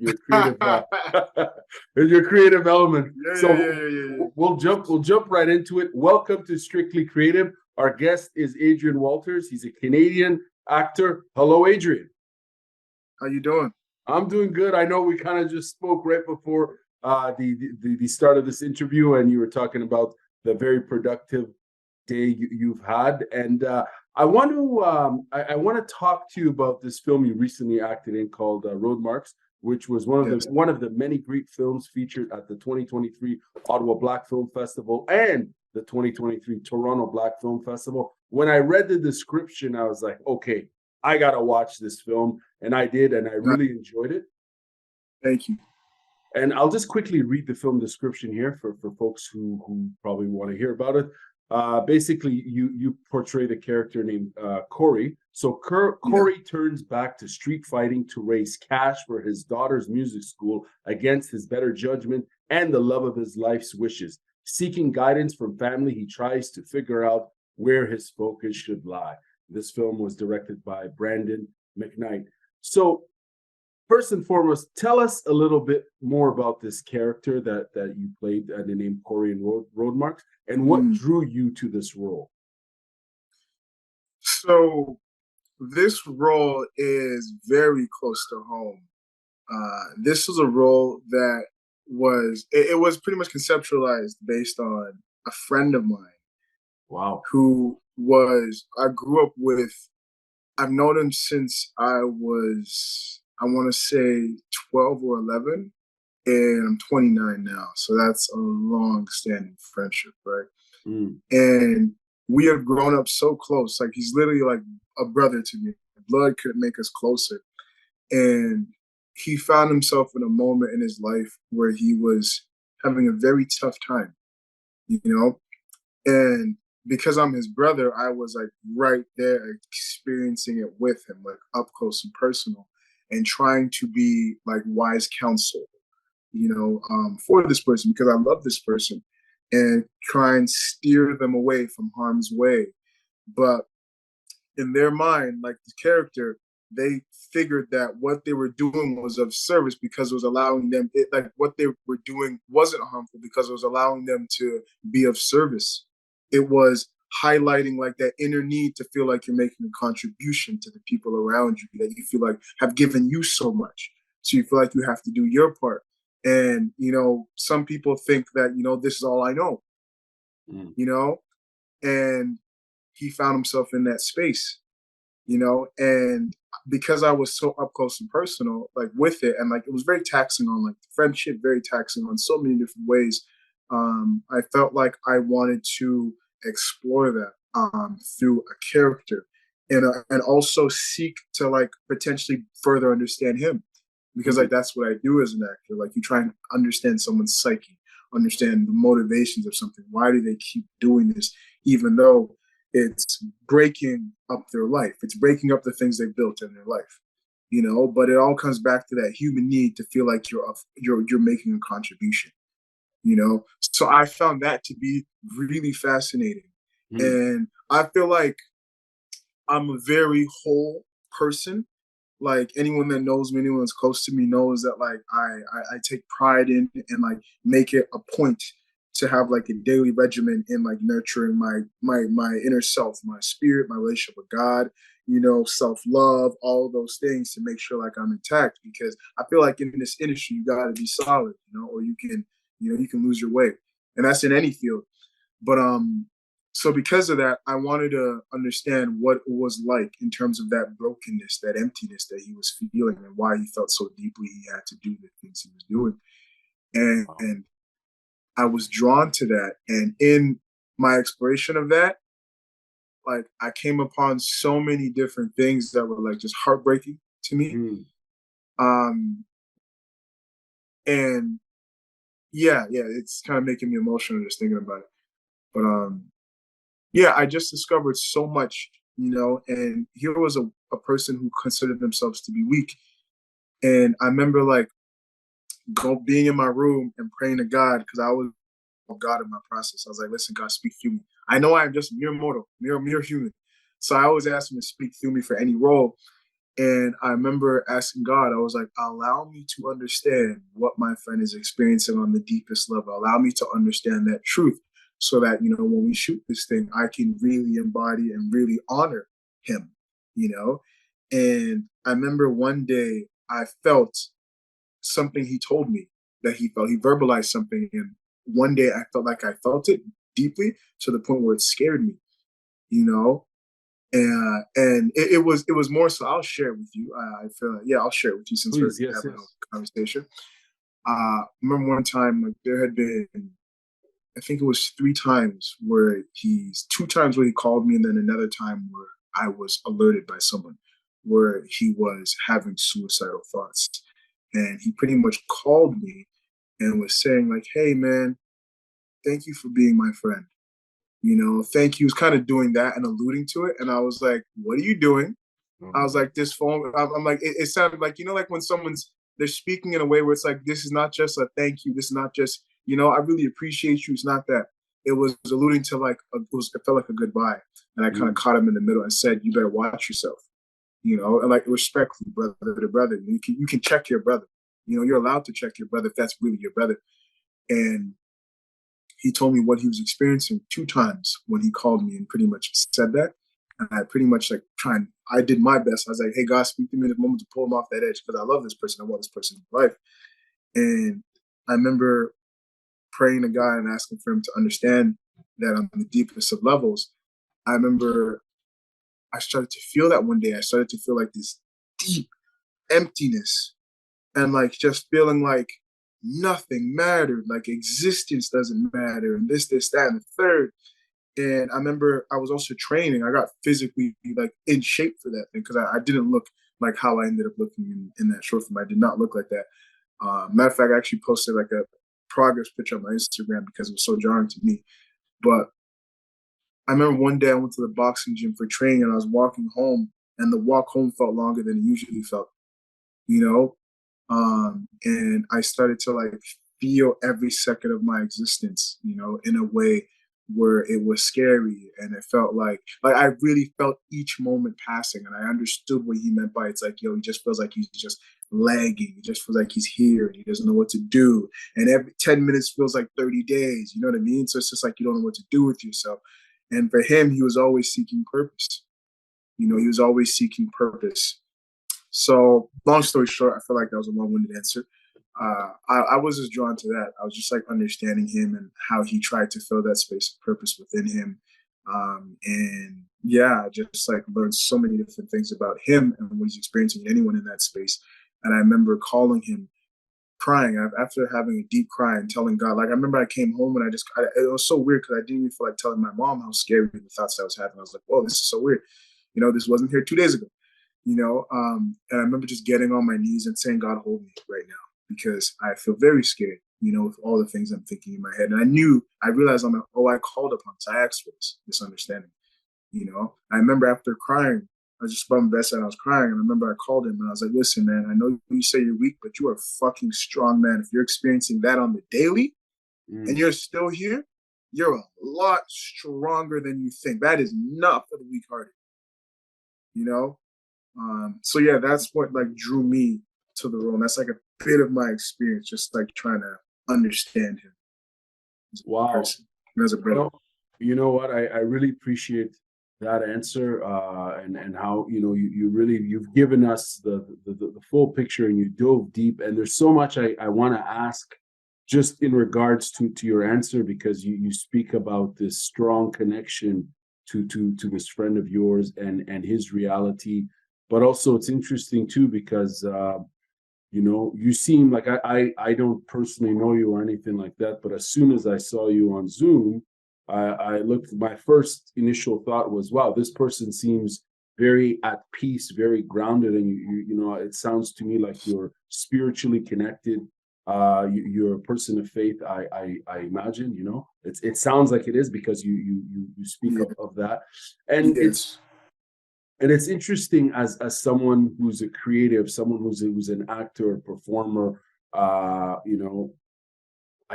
your creative in your creative element. Yeah. We'll jump right into it. Welcome to Strictly Creative. Our guest is Adrian Walters. He's a Canadian actor. Hello, Adrian. How you doing? I'm doing good. I know we kind of just spoke right before the start of this interview, and you were talking about the very productive day you've had, and I want to talk to you about this film you recently acted in called ROADMARKS, which was one of the many great films featured at the 2023 Ottawa Black Film Festival and the 2023 Toronto Black Film Festival. When I read the description, I was like, okay, I gotta watch this film, and I did, and I really enjoyed it. Thank you. And I'll just quickly read the film description here for folks who probably want to hear about it. Basically, you portray the character named Kory. So Kory turns back to street fighting to raise cash for his daughter's music school against his better judgment and the love of his life's wishes. Seeking guidance from family, he tries to figure out where his focus should lie. This film was directed by Brandon McKnight. So first and foremost, tell us a little bit more about this character that you played, the name Kory in ROADMARKS, and what drew you to this role. So this role is very close to home. This was a role that it was pretty much conceptualized based on a friend of mine. Wow. I grew up with, I've known him since I was, I want to say 12 or 11, and I'm 29 now. So that's a long-standing friendship, right? And we have grown up so close. Like, he's literally like a brother to me. Blood couldn't make us closer. And he found himself in a moment in his life where he was having a very tough time, you know? And because I'm his brother, I was like right there experiencing it with him, like up close and personal, and trying to be like wise counsel, for this person, because I love this person, and try and steer them away from harm's way. But in their mind, like the character, they figured that what they were doing was of service because it was allowing them, what they were doing wasn't harmful because it was allowing them to be of service. It was highlighting like that inner need to feel like you're making a contribution to the people around you that you feel like have given you so much. So you feel like you have to do your part. And, some people think that, this is all I know, and he found himself in that space, and because I was so up close and personal, like with it, and like it was very taxing on like friendship, very taxing on so many different ways. I felt like I wanted to explore that through a character, and also seek to like potentially further understand him, because like that's what I do as an actor. Like, you try and understand someone's psyche, understand the motivations of something. Why do they keep doing this, even though it's breaking up their life? It's breaking up the things they built in their life, But it all comes back to that human need to feel like you're making a contribution. So I found that to be really fascinating. And I feel like I'm a very whole person. Like, anyone that knows me, anyone that's close to me knows that like I take pride in and like make it a point to have like a daily regimen in like nurturing my inner self, my spirit, my relationship with God, self-love, all of those things, to make sure like I'm intact, because I feel like in this industry you gotta be solid, or you can lose your way. And that's in any field. But so because of that, I wanted to understand what it was like in terms of that brokenness, that emptiness that he was feeling, and why he felt so deeply he had to do the things he was doing. And I was drawn to that. And in my exploration of that, like, I came upon so many different things that were like just heartbreaking to me. And yeah, it's kind of making me emotional just thinking about it. But I just discovered so much, and here was a person who considered themselves to be weak. And I remember like being in my room and praying to God, because I was God in my process. I was like, listen, God, speak through me. I know I am just mere mortal, mere human. So I always ask him to speak through me for any role. And I remember asking God, I was like, allow me to understand what my friend is experiencing on the deepest level. Allow me to understand that truth so that, when we shoot this thing, I can really embody and really honor him, you know? And I remember one day I felt something he told me that he felt. He verbalized something. And one day I felt like I felt it deeply to the point where it scared me, you know? And it was more so. I'll share it with you. I feel yeah, I'll share it with you since we're Please, yes, having yes. a conversation. Remember one time like there had been, I think it was 3 times where he's 2 times where he called me, and then another time where I was alerted by someone where he was having suicidal thoughts, and he pretty much called me and was saying like, "Hey man, thank you for being my friend. Thank you." He was kind of doing that and alluding to it, and I was like, "What are you doing?" I was like, "This phone." I'm like, it sounded like like when they're speaking in a way where it's like, this is not just a thank you. This is not just I really appreciate you. It's not that. It was alluding to like it felt like a goodbye, and I kind of Mm. caught him in the middle and said, "You better watch yourself." And like respectfully, brother to brother. You can check your brother. You're allowed to check your brother if that's really your brother. And he told me what he was experiencing 2 times when he called me and pretty much said that. And I pretty much I did my best. I was like, hey, God, speak to me in the moment to pull him off that edge because I love this person. I want this person in my life. And I remember praying to God and asking for him to understand that on the deepest of levels. I remember I started to feel that one day. I started to feel like this deep emptiness and like just feeling like nothing mattered, like existence doesn't matter, and this, that, and the third. And I remember I was also training. I got physically like in shape for that thing because I didn't look like how I ended up looking in that short film. I did not look like that. Matter of fact, I actually posted like a progress picture on my Instagram because it was so jarring to me. But I remember one day I went to the boxing gym for training and I was walking home, and the walk home felt longer than it usually felt, you know? And I started to like feel every second of my existence, in a way where it was scary, and it felt like I really felt each moment passing, and I understood what he meant by it's like, he just feels like he's just lagging. He just feels like he's here and he doesn't know what to do. And every 10 minutes feels like 30 days. You know what I mean? So it's just like you don't know what to do with yourself. And for him, he was always seeking purpose. He was always seeking purpose. So, long story short, I feel like that was a long-winded answer. I was just drawn to that. I was just like understanding him and how he tried to fill that space of purpose within him. And yeah, I just like learned so many different things about him and what he's experiencing, anyone in that space. And I remember calling him crying after having a deep cry and telling God. Like I remember I came home and it was so weird because I didn't even feel like telling my mom how scary the thoughts I was having. I was like, whoa, this is so weird. This wasn't here 2 days ago. And I remember just getting on my knees and saying, God, hold me right now, because I feel very scared, with all the things I'm thinking in my head. And I realized I'm like, oh, I called upon, so I asked for this understanding. I remember after crying, I was just by my bedside, I was crying, and I remember I called him and I was like, listen, man, I know you say you're weak, but you are a fucking strong man. If you're experiencing that on the daily and you're still here, you're a lot stronger than you think. That is not for the weak-hearted, you know? So yeah, that's what like drew me to the role. And that's like a bit of my experience, just like trying to understand him as a Wow. person and as a brother. You know what? I really appreciate that answer, and how you really you've given us the full picture, and you dove deep. And there's so much I want to ask just in regards to your answer, because you speak about this strong connection to this friend of yours and his reality. But also it's interesting too because you seem like I don't personally know you or anything like that, but as soon as I saw you on Zoom, I looked. My first initial thought was, wow, this person seems very at peace, very grounded, and it sounds to me like you're spiritually connected. You're a person of faith. I imagine. It sounds like it is because you speak Yeah. of that, and Yes. it's interesting as someone who's a creative, someone who's an actor, performer. I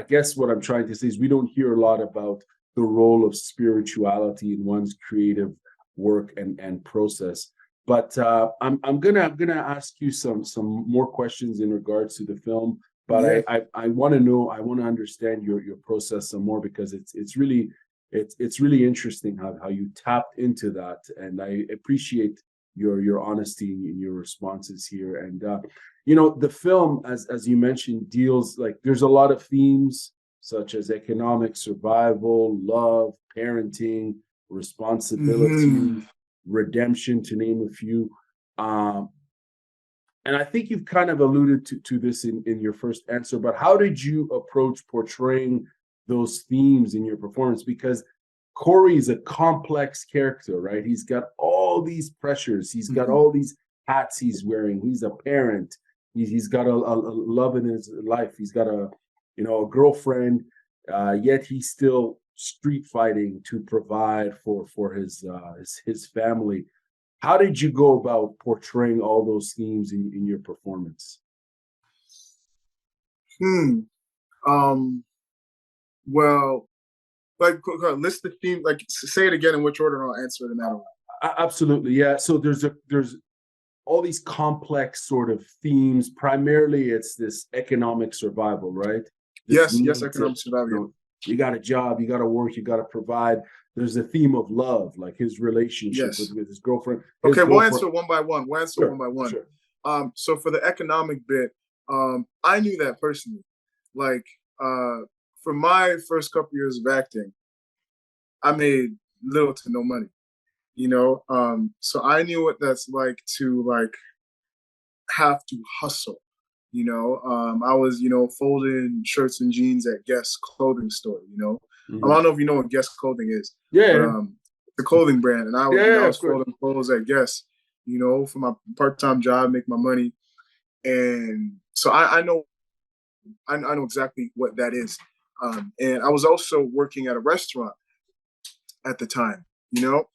guess what I'm trying to say is we don't hear a lot about the role of spirituality in one's creative work and process. But I'm gonna ask you some more questions in regards to the film. But Yeah. I want to know, I want to understand your process some more, because it's really interesting how you tapped into that, and I appreciate your honesty in your responses here. And the film, as you mentioned, deals, like, there's a lot of themes such as economic survival, love, parenting, responsibility, redemption, to name a few. Um, and I think you've kind of alluded to this in your first answer, but how did you approach portraying those themes in your performance? Because Kory is a complex character, right? He's got all these pressures, he's got all these hats he's wearing. He's a parent, he's got a love in his life, he's got a girlfriend, yet he's still street fighting to provide for his family. How did you go about portraying all those themes in your performance? Hmm. Um. Well, like, list the theme. Like, say it again in which order, and I'll answer it in that order. Absolutely, yeah. So there's all these complex sort of themes. Primarily, it's this economic survival, right? This Yes. need Yes. to, Economic survival. you got a job, you got to work, you got to provide. There's a theme of love, like his relationship Yes. with his girlfriend. Okay, we'll answer one by one. Sure, One by one. sure. So for the economic bit, I knew that personally. Like, for my first couple years of acting, I made little to no money. So I knew what that's like to have to hustle. I was folding shirts and jeans at Guess clothing store. I don't know if you know what Guess clothing is, Yeah, but yeah, the clothing brand, and I yeah, was of course. folding clothes at Guess, for my part-time job, make my money, and so I know exactly what that is. And I was also working at a restaurant at the time, you know.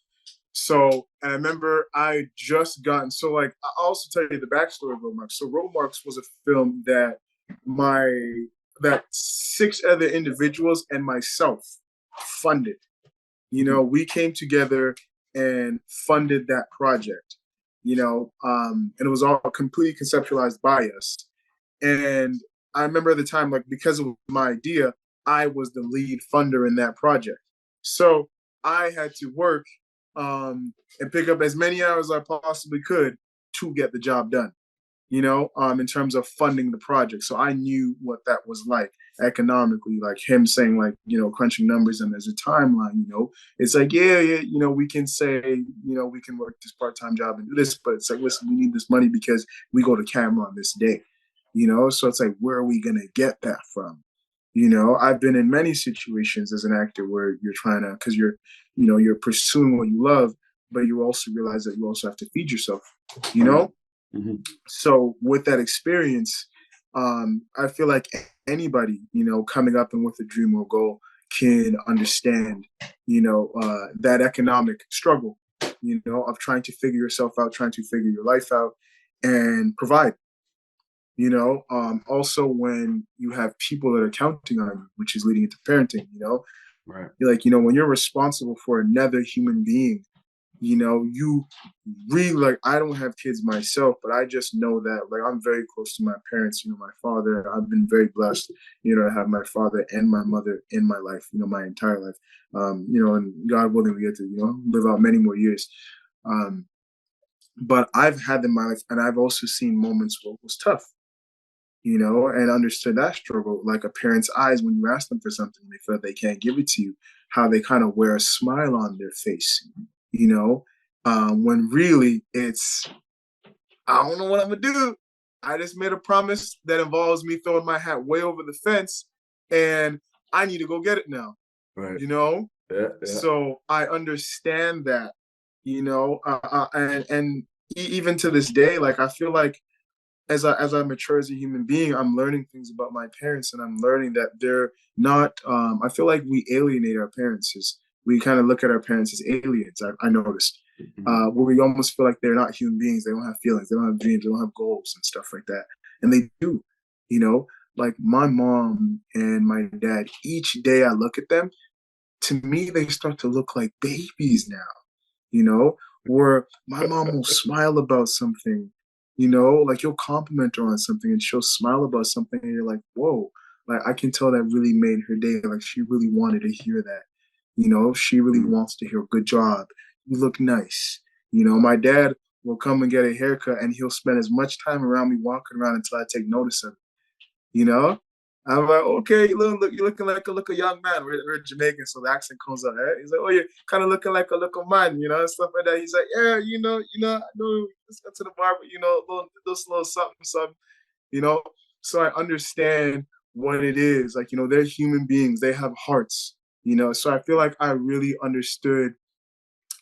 So, and I remember I just gotten, so like, I'll also tell you the backstory of ROADMARKS. So ROADMARKS was a film that six other individuals and myself funded. We came together and funded that project, and it was all completely conceptualized by us. And I remember at the time, like, because of my idea, I was the lead funder in that project. So I had to work and pick up as many hours as I possibly could to get the job done, in terms of funding the project. So I knew what that was like economically, like him saying, like, crunching numbers, and there's a timeline, it's like, yeah, we can say, we can work this part-time job and do this, but it's like, listen, we need this money because we go to camera on this day, so it's like, where are we going to get that from? I've been in many situations as an actor where you're trying to, because you're pursuing what you love, but you also realize that you also have to feed yourself, Mm-hmm. So with that experience, I feel like anybody, coming up and with a dream or goal can understand, that economic struggle, of trying to figure yourself out, trying to figure your life out and provide. Also when you have people that are counting on you, which is leading into parenting, Right. you're like, when you're responsible for another human being, you really, like, I don't have kids myself, but I just know that, like, I'm very close to my parents, my father. I've been very blessed, to have my father and my mother in my life, my entire life. And God willing, we get to, live out many more years. But I've had them in my life, and I've also seen moments where it was tough, and understood that struggle, like a parent's eyes when you ask them for something, they feel they can't give it to you, how they kind of wear a smile on their face, when really it's, I don't know what I'm gonna do. I just made a promise that involves me throwing my hat way over the fence, and I need to go get it now, Right. Yeah. So I understand that, and even to this day, like, I feel like as I mature as a human being, I'm learning things about my parents, and I'm learning that they're not. I feel like we alienate our parents. We kind of look at our parents as aliens. I noticed, where we almost feel like they're not human beings. They don't have feelings. They don't have dreams. They don't have goals and stuff like that. And they do. Like my mom and my dad. Each day I look at them, to me they start to look like babies now. Or my mom will smile about something, you know, like you'll compliment her on something and she'll smile about something and you're like, whoa, like I can tell that really made her day. Like she really wanted to hear that. You know, she really Mm. wants to hear good job. You look nice. You know, my dad will come and get a haircut and he'll spend as much time around me walking around until I take notice of it. You know? I'm like, okay, you're looking like a young man. We're Jamaican, so the accent comes out. Right? He's like, oh, you're kind of looking like a little man, you know, and stuff like that. He's like, yeah, I know, let's go to the barber, you know, little something, something, you know. So I understand what it is. Like, you know, they're human beings. They have hearts, you know. So I feel like I really understood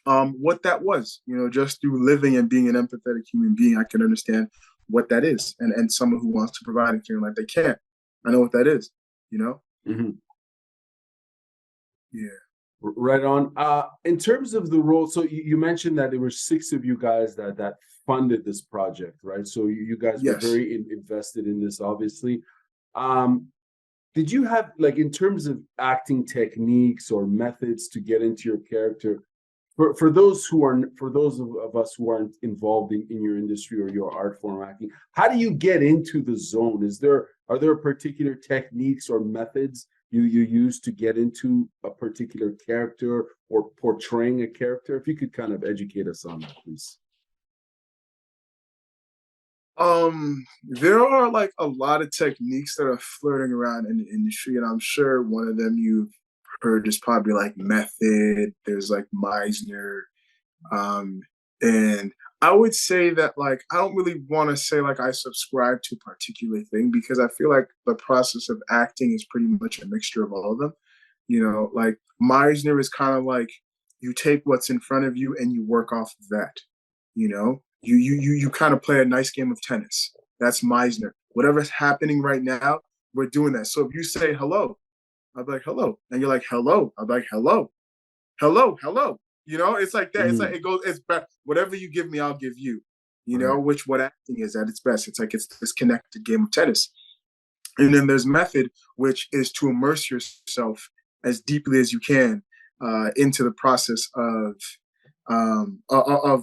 what that was, you know, just through living and being an empathetic human being. I can understand what that is, and someone who wants to provide and feeling like they can't. I know what that is, you know. Mhm. Yeah. Right on. In terms of the role, so you mentioned that there were six of you guys that funded this project, right? So you guys were Yes. very invested in this, obviously. Um, did you have, like, in terms of acting techniques or methods to get into your character, for those who are, for those of us who aren't involved in your industry or your art form acting, how do you get into the zone? Are there particular techniques or methods you use to get into a particular character or portraying a character? If you could kind of educate us on that, please. There are like a lot of techniques that are flirting around in the industry, and I'm sure one of them you've heard is probably like method. There's like Meisner, um, and I would say that like I don't really want to say like I subscribe to a particular thing because I feel like the process of acting is pretty much a mixture of all of them. You know, like Meisner is kind of like you take what's in front of you and you work off of that. You know, you kind of play a nice game of tennis. That's Meisner. Whatever's happening right now, we're doing that. So if you say hello, I'll be like hello, and you're like hello, I'll be like hello, hello, hello. You know, it's like that. It's like Mm, it goes. It's best. Whatever you give me, I'll give you. You know, right. which what acting is at its best. It's like it's this connected game of tennis. And then there's method, which is to immerse yourself as deeply as you can into the process of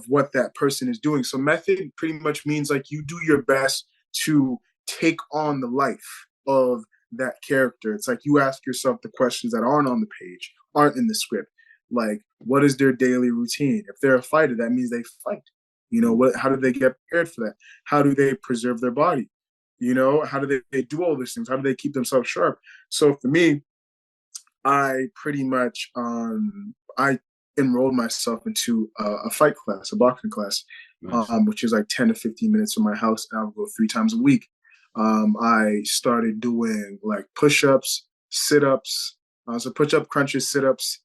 what that person is doing. So method pretty much means like you do your best to take on the life of that character. It's like you ask yourself the questions that aren't on the page, aren't in the script. Like, what is their daily routine? If they're a fighter, that means they fight. You know, Mm, what? How do they get prepared for that? How do they preserve their body? You know, how do they do all these things? How do they keep themselves sharp? So for me, I pretty much I enrolled myself into a fight class, a boxing class, nice. which is like 10 to 15 minutes from my house, and I'll go 3 times a week. I started doing like push-ups, sit-ups, so push-up crunches, sit-ups,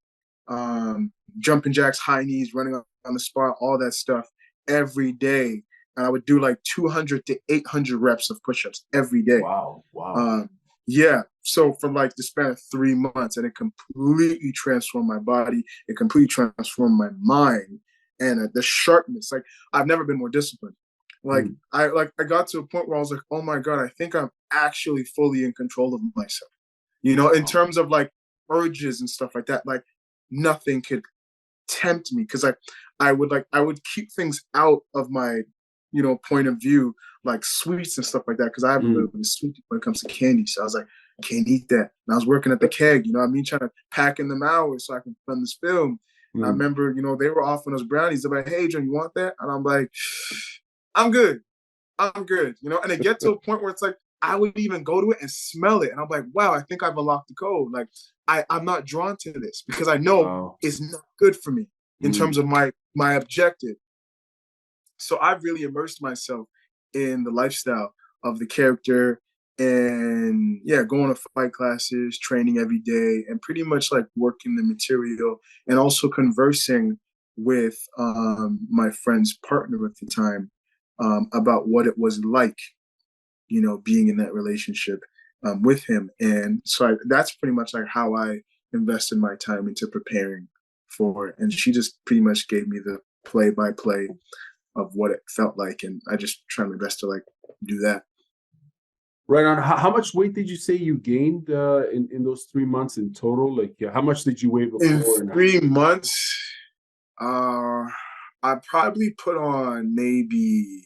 jumping jacks, high knees, running on the spot, all that stuff every day. And I would do like 200 to 800 reps of push-ups every day. Wow. Wow. Um, yeah. So for like the span of 3 months, and it completely transformed my body. It completely transformed my mind and the sharpness. Like I've never been more disciplined. Mm, I got to a point where I was like, oh my god, I think I'm actually fully in control of myself. You know, in wow. terms of like urges and stuff like that. Like nothing could tempt me because I would keep things out of my point of view, like sweets and stuff like that, because I have a little Mm, bit of sweet when it comes to candy. So I was like, I can't eat that. And I was working at the keg, you know what I mean, trying to pack in them hours so I can film this film. And I mm. remember, they were offering us brownies. They're like, hey, Adrian, you want that? And I'm like, I'm good. I'm good. And it get to a point where it's like I would even go to it and smell it. And I'm like, wow, I think I've unlocked the code. Like I'm not drawn to this because I know Wow. it's not good for me in terms Mm. of my objective. So I've really immersed myself in the lifestyle of the character and yeah, going to fight classes, training every day, and pretty much like working the material and also conversing with my friend's partner at the time about what it was like, being in that relationship with him. And so that's pretty much like how I invested my time into preparing for it. And she just pretty much gave me the play by play of what it felt like, and I just tried my best to like do that. Right on. How much weight did you say you gained in those 3 months in total? Like, yeah, how much did you weigh In before? And 3 months, uh, I probably put on maybe,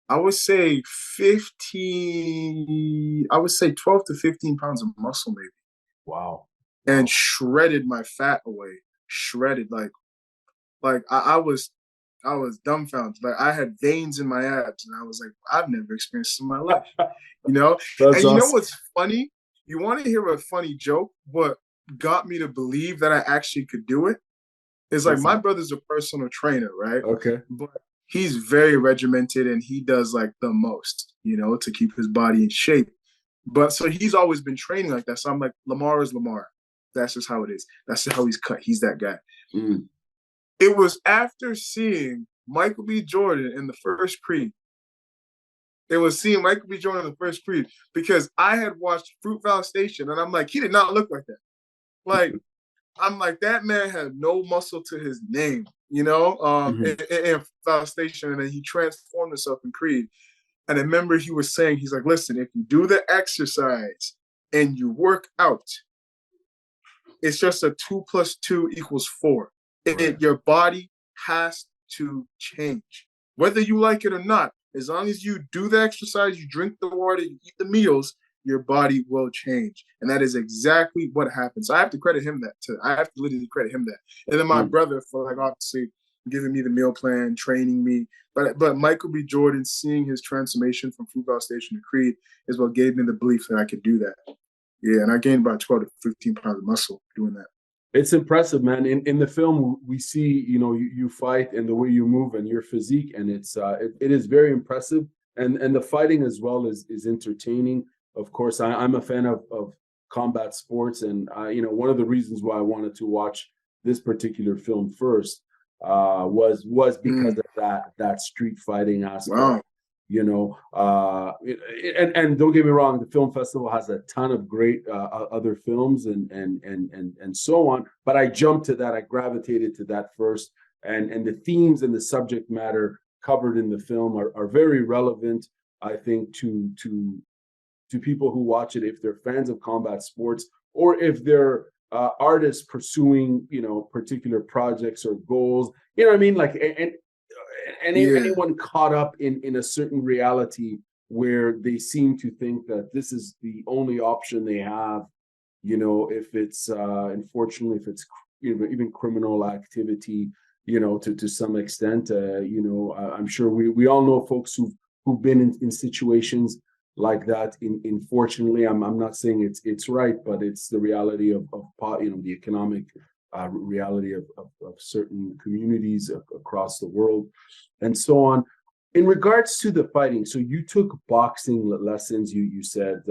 I would say 15, I would say 12 to 15 pounds of muscle maybe. Wow. And Wow. shredded my fat away. Shredded like I was dumbfounded. Like I had veins in my abs, and I was like, I've never experienced this in my life, you know. That's And you know awesome. what's funny? You want to hear a funny joke? What got me to believe that I actually could do it is like What's my that? brother's a personal trainer, right? Okay. But he's very regimented, and he does like the most, to keep his body in shape. But so he's always been training like that. So I'm like, Lamar is Lamar. That's just how it is. That's just how he's cut. He's that guy. Mm. It was after seeing Michael B. Jordan in the first Creed. It was seeing Michael B. Jordan in the first Creed because I had watched Fruitvale Station, and I'm like, he did not look like that. Like, I'm like, that man had no muscle to his name, Mm-hmm. in Fruitvale Station, and then he transformed himself in Creed. And I remember he was saying, he's like, listen, if you do the exercise and you work out, it's just a 2 + 2 = 4. Right. Your body has to change. Whether you like it or not, as long as you do the exercise, you drink the water, you eat the meals, your body will change. And that is exactly what happens. So I have to credit him that too. I have to literally credit him that. And then my Mm. brother for like obviously giving me the meal plan, training me. But Michael B. Jordan, seeing his transformation from Fruitvale Station to Creed is what gave me the belief that I could do that. Yeah, and I gained about 12 to 15 pounds of muscle doing that. It's impressive, man. In the film, we see, you fight and the way you move and your physique, and it is very impressive. And the fighting as well is entertaining. Of course, I'm a fan of combat sports, and one of the reasons why I wanted to watch this particular film first was because Mm, of that street fighting aspect. wow. And don't get me wrong, the film festival has a ton of great other films and so on, but I jumped to that. I gravitated to that first, and the themes and the subject matter covered in the film are very relevant, I think, to people who watch it, if they're fans of combat sports or if they're artists pursuing particular projects or goals. You know what I mean? Like, and Yeah. anyone caught up in a certain reality where they seem to think that this is the only option they have, if it's unfortunately, if it's even criminal activity, to some extent. I'm sure we all know folks who've been in situations like that. Unfortunately, I'm not saying it's right, but it's the reality of the economic reality of certain communities across the world, and so on. In regards to the fighting, so you took boxing lessons. You said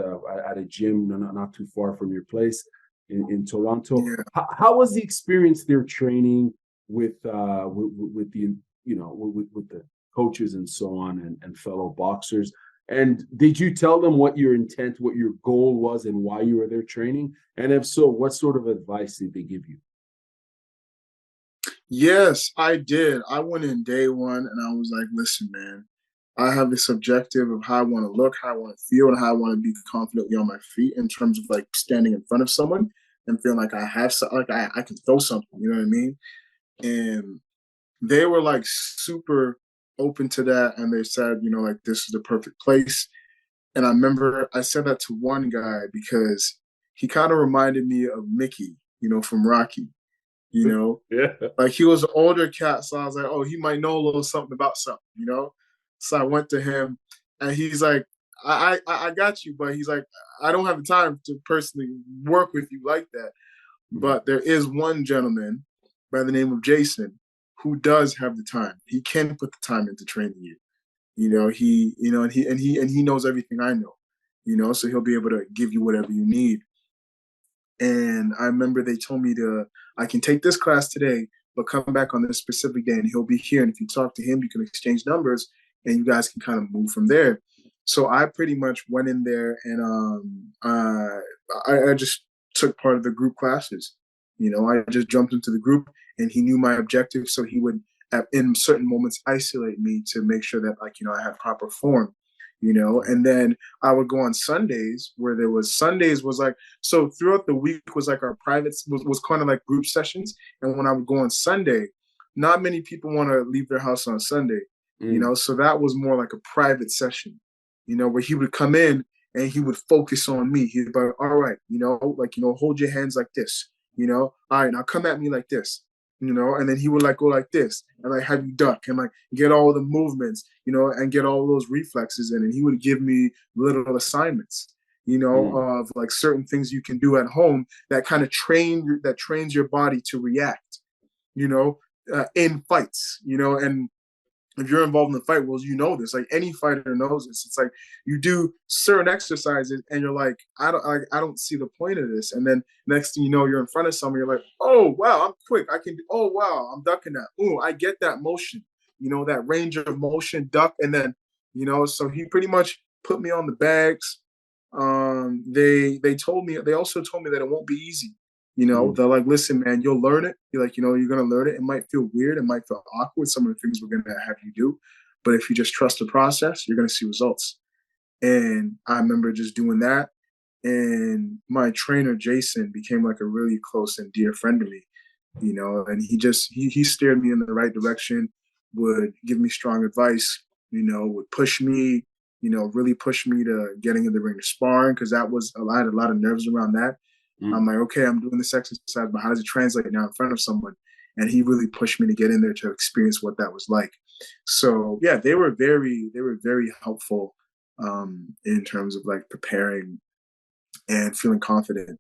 at a gym not too far from your place in Toronto. Yeah. How was the experience there training with the with the coaches and so on and fellow boxers? And did you tell them what your intent, what your goal was, and why you were there training? And if so, what sort of advice did they give you? Yes, I did. I went in day one and I was like, listen, man, I have this objective of how I want to look, how I want to feel, and how I want to be confidently on my feet in terms of like standing in front of someone and feeling like I have something, like I can throw something, you know what I mean? And they were like super open to that. And they said, like, this is the perfect place. And I remember I said that to one guy because he kind of reminded me of Mickey, from Rocky, you know, Yeah. like he was an older cat. So I was like, oh, he might know a little something about something. So I went to him and he's like, I got you, but he's like, I don't have the time to personally work with you like that. But there is one gentleman by the name of Jason who does have the time. He can put the time into training you. And he knows everything I know. So he'll be able to give you whatever you need. And I remember they told me I can take this class today, but come back on this specific day and he'll be here. And if you talk to him, you can exchange numbers and you guys can kind of move from there. So I pretty much went in there and I just took part of the group classes. I just jumped into the group and he knew my objective. So he would, in certain moments, isolate me to make sure that, like, I had proper form. And then I would go on Sundays where Sundays was like, so throughout the week was like our private was kind of like group sessions. And when I would go on Sunday, not many people want to leave their house on Sunday, you Mm, know. So that was more like a private session, you know, where he would come in and he would focus on me. He'd be like, all right, you know, like, you know, hold your hands like this, you know, all right, now come at me like this, you know, and then he would like go like this and like have you duck and like get all the movements, you know, and get all those reflexes in. And he would give me little assignments, you know, mm, of like certain things you can do at home that kind of trains your body to react, you know, in fights, you know. And if you're involved in the fight, well, you know this. Like any fighter knows this. It's like you do certain exercises, and you're like, I don't see the point of this. And then next thing you know, you're in front of someone. You're like, oh wow, I'm quick. I can. Oh wow, I'm ducking that. Oh, I get that motion. You know, that range of motion, duck, and then, you know. So he pretty much put me on the bags. They told me. They also told me that it won't be easy. You know, mm, they're like, listen, man, you'll learn it. You're like, you know, you're gonna learn it. It might feel weird, it might feel awkward, some of the things we're gonna have you do. But if you just trust the process, you're gonna see results. And I remember just doing that. And my trainer, Jason, became like a really close and dear friend to me, you know, and he steered me in the right direction, would give me strong advice, you know, would push me, you know, really push me to getting in the ring to sparring, because I had a lot of nerves around that. I'm mm. like, okay, I'm doing this exercise, but how does it translate now in front of someone? And he really pushed me to get in there to experience what that was like. So yeah, they were very helpful in terms of like preparing and feeling confident.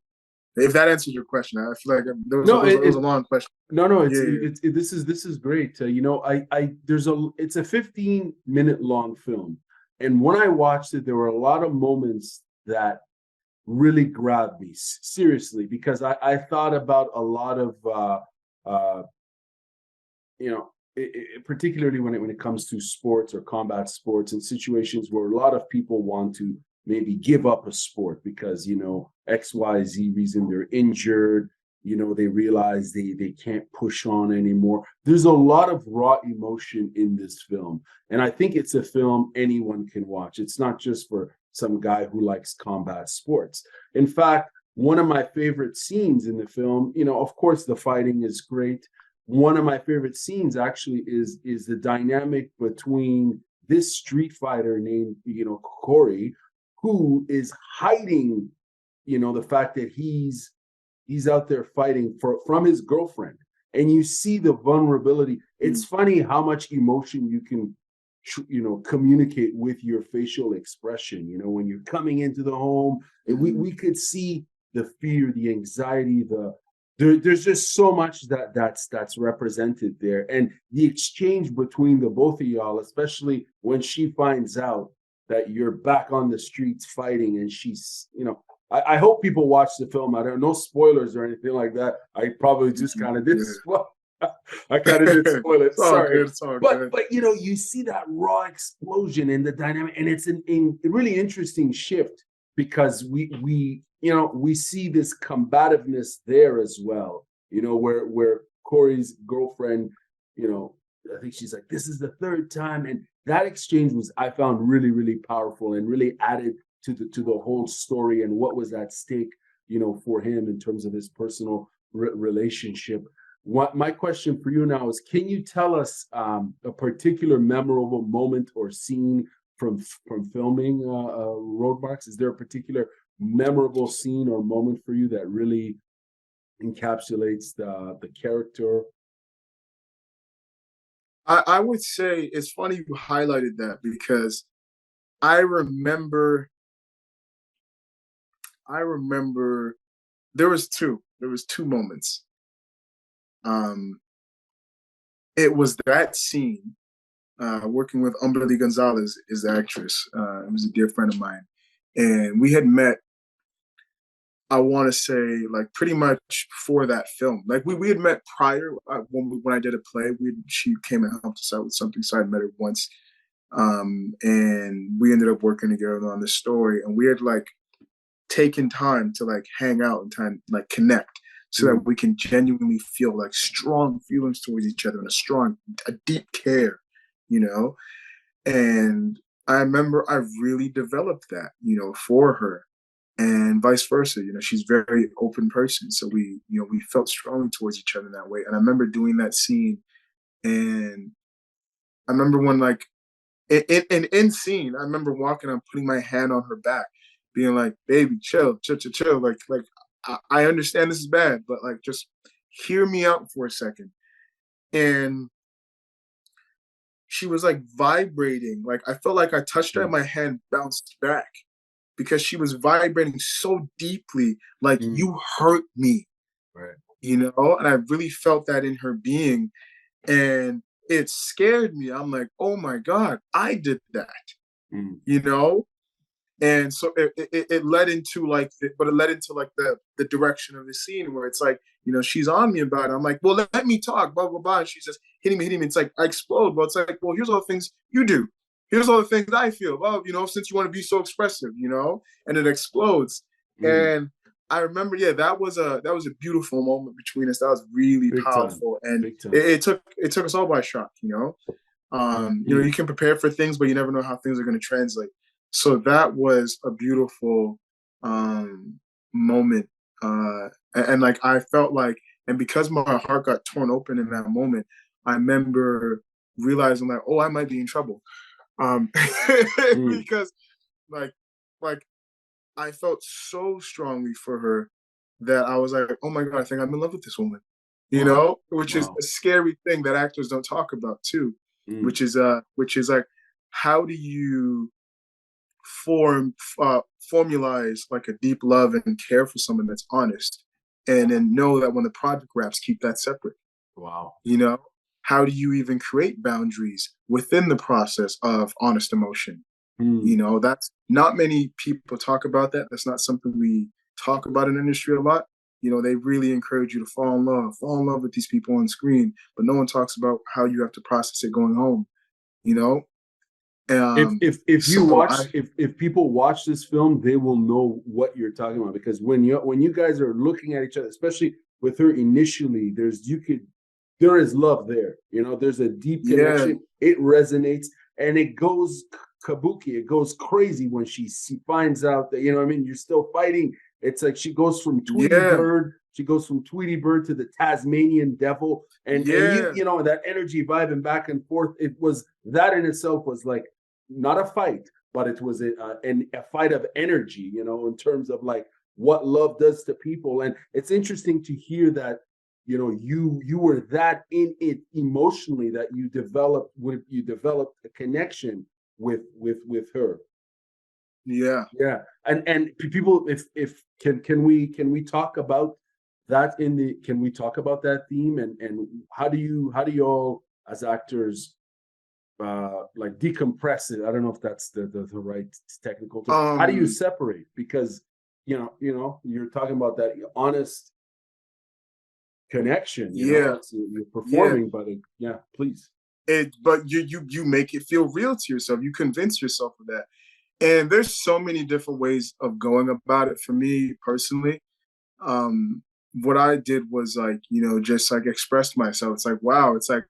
If that answers your question, I feel like No, it was a long question. no, no, Yeah, this is great. You know, it's a 15-minute long film, and when I watched it, there were a lot of moments that really grabbed me seriously, because I thought about a lot of uh, you know, particularly when it comes to sports or combat sports, and situations where a lot of people want to maybe give up a sport because, you know, XYZ reason, they're injured, you know, they realize they can't push on anymore. There's a lot of raw emotion in this film, and I think it's a film anyone can watch. It's not just for some guy who likes combat sports. In fact, one of my favorite scenes in the film, you know, of course the fighting is great. One of my favorite scenes actually is the dynamic between this street fighter named, you know, Kory, who is hiding, you know, the fact that he's out there fighting from his girlfriend, and you see the vulnerability. It's funny how much emotion you can, you know, communicate with your facial expression. You know, when you're coming into the home, and we could see the fear, the anxiety, there's just so much that's represented there, and the exchange between the both of y'all, especially when she finds out that you're back on the streets fighting, and she's, you know, I hope people watch the film. I don't, no spoilers or anything like that. I probably just kind of did. yeah. I kind of did spoil it. It's all Sorry, good. It's all good. but you know, you see that raw explosion and the dynamic, and it's a really interesting shift, because we you know, we see this combativeness there as well. You know, where Kory's girlfriend, you know, I think she's like, this is the third time, and that exchange was, I found, really powerful, and really added to the whole story and what was at stake, you know, for him in terms of his personal relationship. What my question for you now is, can you tell us a particular memorable moment or scene from filming ROADMARKS? Is there a particular memorable scene or moment for you that really encapsulates the character? I would say it's funny you highlighted that, because I remember I remember there was two moments. Um, it was that scene, working with Umberly Gonzalez, is the actress. It was a dear friend of mine, and we had met. I want to say like pretty much for that film. Like we had met prior, when I did a play. She came and helped us out with something, so I met her once, and we ended up working together on this story. And we had like taken time to like hang out and time like connect, so that we can genuinely feel like strong feelings towards each other, and a deep care, you know. And I remember I really developed that, you know, for her, and vice versa. You know, she's a very open person, so we, you know, we felt strongly towards each other in that way. And I remember doing that scene And I remember when like in scene, I remember walking and putting my hand on her back, being like, "Baby, chill, chill, chill, chill. Like I understand this is bad, but like just hear me out for a second." And she was like vibrating. Like I felt like I touched her and my hand bounced back because she was vibrating so deeply, like you hurt me, Right. you know? And I really felt that in her being. And it scared me. I'm like, oh my God, I did that, you know? And so it led into like, but it led into like the direction of the scene where it's like, you know, she's on me about it. I'm like, well, let me talk, blah, blah, blah. And she's just hitting me. It's like, I explode. But it's like, well, here's all the things you do. Here's all the things I feel. Well, you know, since you want to be so expressive, you know, and it explodes. And I remember, yeah, that was a beautiful moment between us. That was really Big powerful. time. And Big time. it took us all by shock, you know. You know, you can prepare for things, but you never know how things are going to translate. So that was a beautiful moment. And like I felt like, and because my heart got torn open in that moment, I remember realizing like, oh, I might be in trouble. Because like I felt so strongly for her that I was like, oh my God, I think I'm in love with this woman. You know, which is a scary thing that actors don't talk about too, which is like, how do you formalize like a deep love and care for someone that's honest, and then know that when the project wraps, keep that separate. Wow. You know, how do you even create boundaries within the process of honest emotion? You know, that's not many people talk about that. That's not something we talk about in industry a lot. You know, they really encourage you to fall in love with these people on screen, but no one talks about how you have to process it going home. You know, if you watch if people watch this film, they will know what you're talking about, because when you guys are looking at each other, especially with her initially, there is love there. You know, there's a deep connection. It resonates and it goes kabuki. It goes crazy when she finds out that, you know what I mean, you're still fighting. It's like she goes from Tweety Bird to the Tasmanian Devil, and you know, that energy vibing back and forth. It was, that in itself was like not a fight, but it was a fight of energy, you know, in terms of like what love does to people. And it's interesting to hear that, you know, you were that in it emotionally, that you developed a connection with her. Yeah. And people, if can we talk about that can we talk about that theme, and how do you all as actors like decompress it? I don't know if that's the right technical term. How do you separate? Because you know you're talking about that honest connection, you know, you're performing, but please. But you make it feel real to yourself. You convince yourself of that. And there's so many different ways of going about it. For me personally, what I did was like, you know, just like express myself. It's like, wow, it's like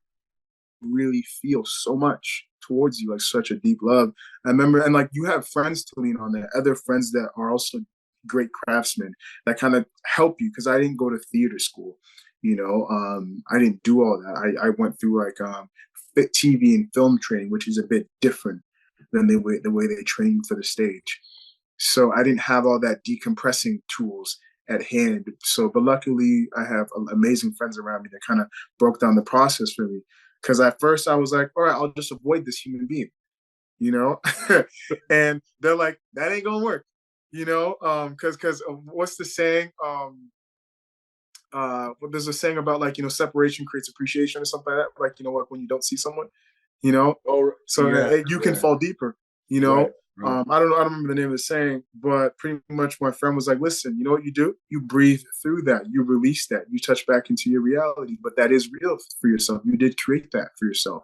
really feel so much towards you, like such a deep love. I remember, and like you have friends to lean on, that other friends that are also great craftsmen that kind of help you, because I didn't go to theater school, you know. I didn't do all that. I went through like fit TV and film training, which is a bit different than the way they train you for the stage. So I didn't have all that decompressing tools at hand. So, but luckily I have amazing friends around me that kind of broke down the process for me. Because at first I was like, all right, I'll just avoid this human being, you know? And they're like, that ain't gonna work, you know? Because what's the saying? There's a saying about like, you know, separation creates appreciation or something like that. Like, you know what, when you don't see someone, you know, you can fall deeper, you know. Right. I don't remember the name of the saying, but pretty much my friend was like, listen, you know what you do? You breathe through that, you release that, you touch back into your reality, but that is real for yourself. You did create that for yourself.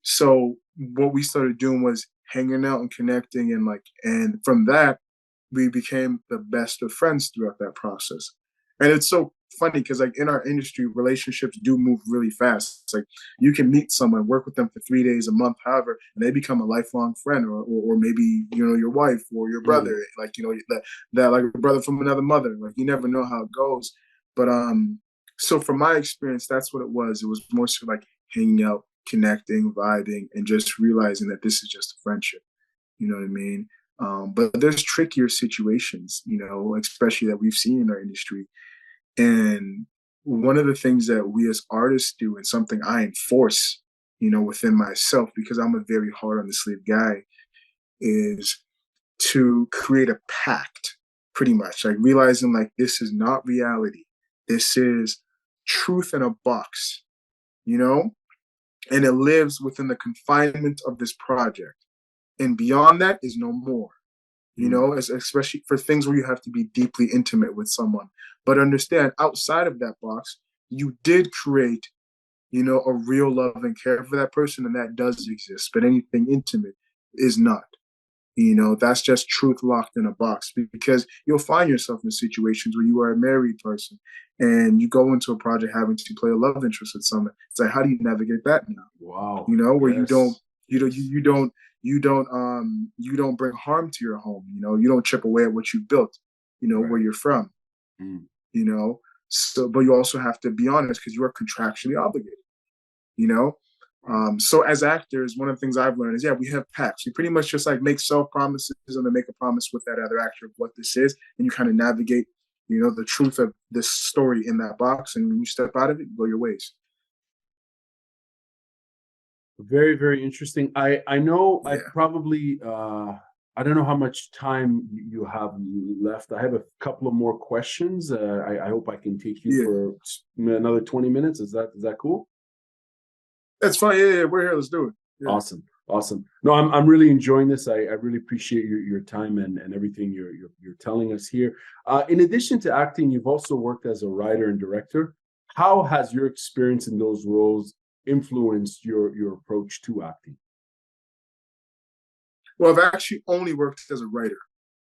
So what we started doing was hanging out and connecting, and from that we became the best of friends throughout that process. And it's so funny because like in our industry, relationships do move really fast. It's like you can meet someone, work with them for 3 days, a month, however, and they become a lifelong friend, or maybe, you know, your wife or your brother, like, you know, that like a brother from another mother. Like you never know how it goes. But So from my experience, that's what it was. It was more so like hanging out, connecting, vibing, and just realizing that this is just a friendship. You know what I mean? But there's trickier situations, you know, especially that we've seen in our industry. And one of the things that we as artists do, and something I enforce, you know, within myself, because I'm a very hard on the sleeve guy, is to create a pact, pretty much, like realizing like this is not reality. This is truth in a box, you know, and it lives within the confinement of this project. And beyond that is no more, you know, especially for things where you have to be deeply intimate with someone. But understand, outside of that box, you did create, you know, a real love and care for that person, and that does exist. But anything intimate is not. You know, that's just truth locked in a box, because you'll find yourself in situations where you are a married person and you go into a project having to play a love interest with someone. It's like, how do you navigate that now? Wow. You know, where Yes. you don't bring harm to your home. You know, you don't chip away at what you built, you know, where you're from, you know. So, but you also have to be honest, because you are contractually obligated, you know. So as actors, one of the things I've learned is, yeah, we have pacts. You pretty much just like make self promises and then make a promise with that other actor of what this is, and you kind of navigate, you know, the truth of this story in that box. And when you step out of it, you go your ways. Very, very interesting. I know I Yeah. probably I don't know how much time you have left. I have a couple of more questions. I hope I can take you Yeah. for another 20 minutes. Is that cool? That's fine. Yeah, we're here. Let's do it. Yeah. Awesome. Awesome. No, I'm really enjoying this. I really appreciate your time and everything you're telling us here. In addition to acting, you've also worked as a writer and director. How has your experience in those roles influenced your approach to acting? Well, I've actually only worked as a writer.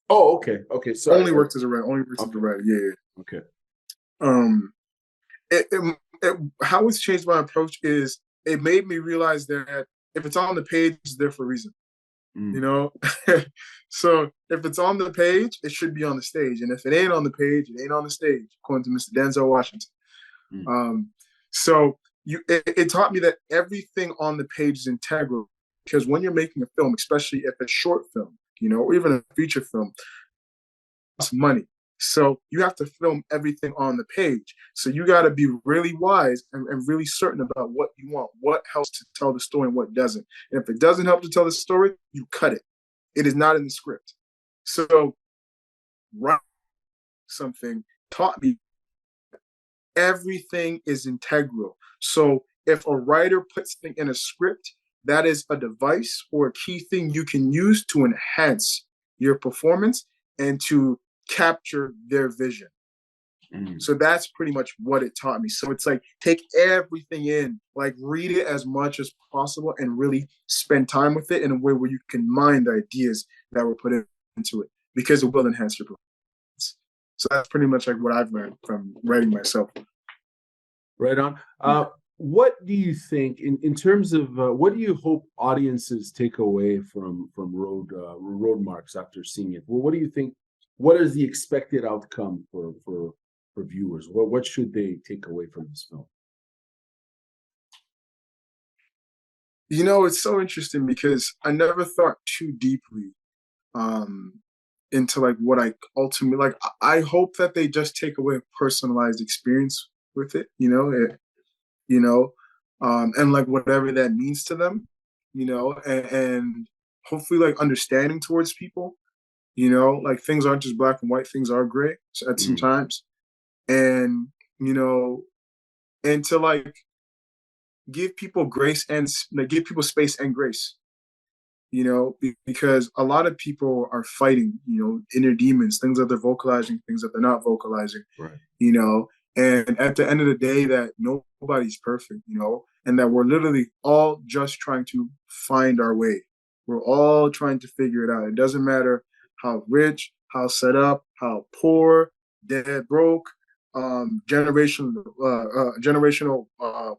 Oh, okay. Okay. Sorry. Only worked as a writer. Only worked as a writer. Yeah. Okay. How it's changed my approach is it made me realize that if it's on the page, it's there for a reason. You know, so if it's on the page, it should be on the stage, and if it ain't on the page, it ain't on the stage, according to Mr. Denzel Washington. So it taught me that everything on the page is integral, because when you're making a film, especially if it's short film, you know, or even a feature film, it's money. So you have to film everything on the page. So you got to be really wise and really certain about what you want, what helps to tell the story and what doesn't. And if it doesn't help to tell the story, you cut it. It is not in the script. So writing something taught me everything is integral. So if a writer puts something in a script, that is a device or a key thing you can use to enhance your performance and to capture their vision. So that's pretty much what it taught me. So it's like, take everything in, like read it as much as possible and really spend time with it in a way where you can mine the ideas that were put into it, because it will enhance your performance. So that's pretty much like what I've learned from writing myself. Right on. What do you think in terms of what do you hope audiences take away from ROADMARKS after seeing it? Well, what do you think? What is the expected outcome for viewers? What should they take away from this film? You know, it's so interesting because I never thought too deeply into like what I ultimately like. I hope that they just take away a personalized experience with it, and like whatever that means to them, and hopefully like understanding towards people, like things aren't just black and white, things are gray at some times, and and to like give people grace and like give people space and grace, because a lot of people are fighting, inner demons, things that they're vocalizing, things that they're not vocalizing, right? And at the end of the day, that nobody's perfect, and that we're literally all just trying to find our way. We're all trying to figure it out. It doesn't matter how rich, how set up, how poor, dead broke, generational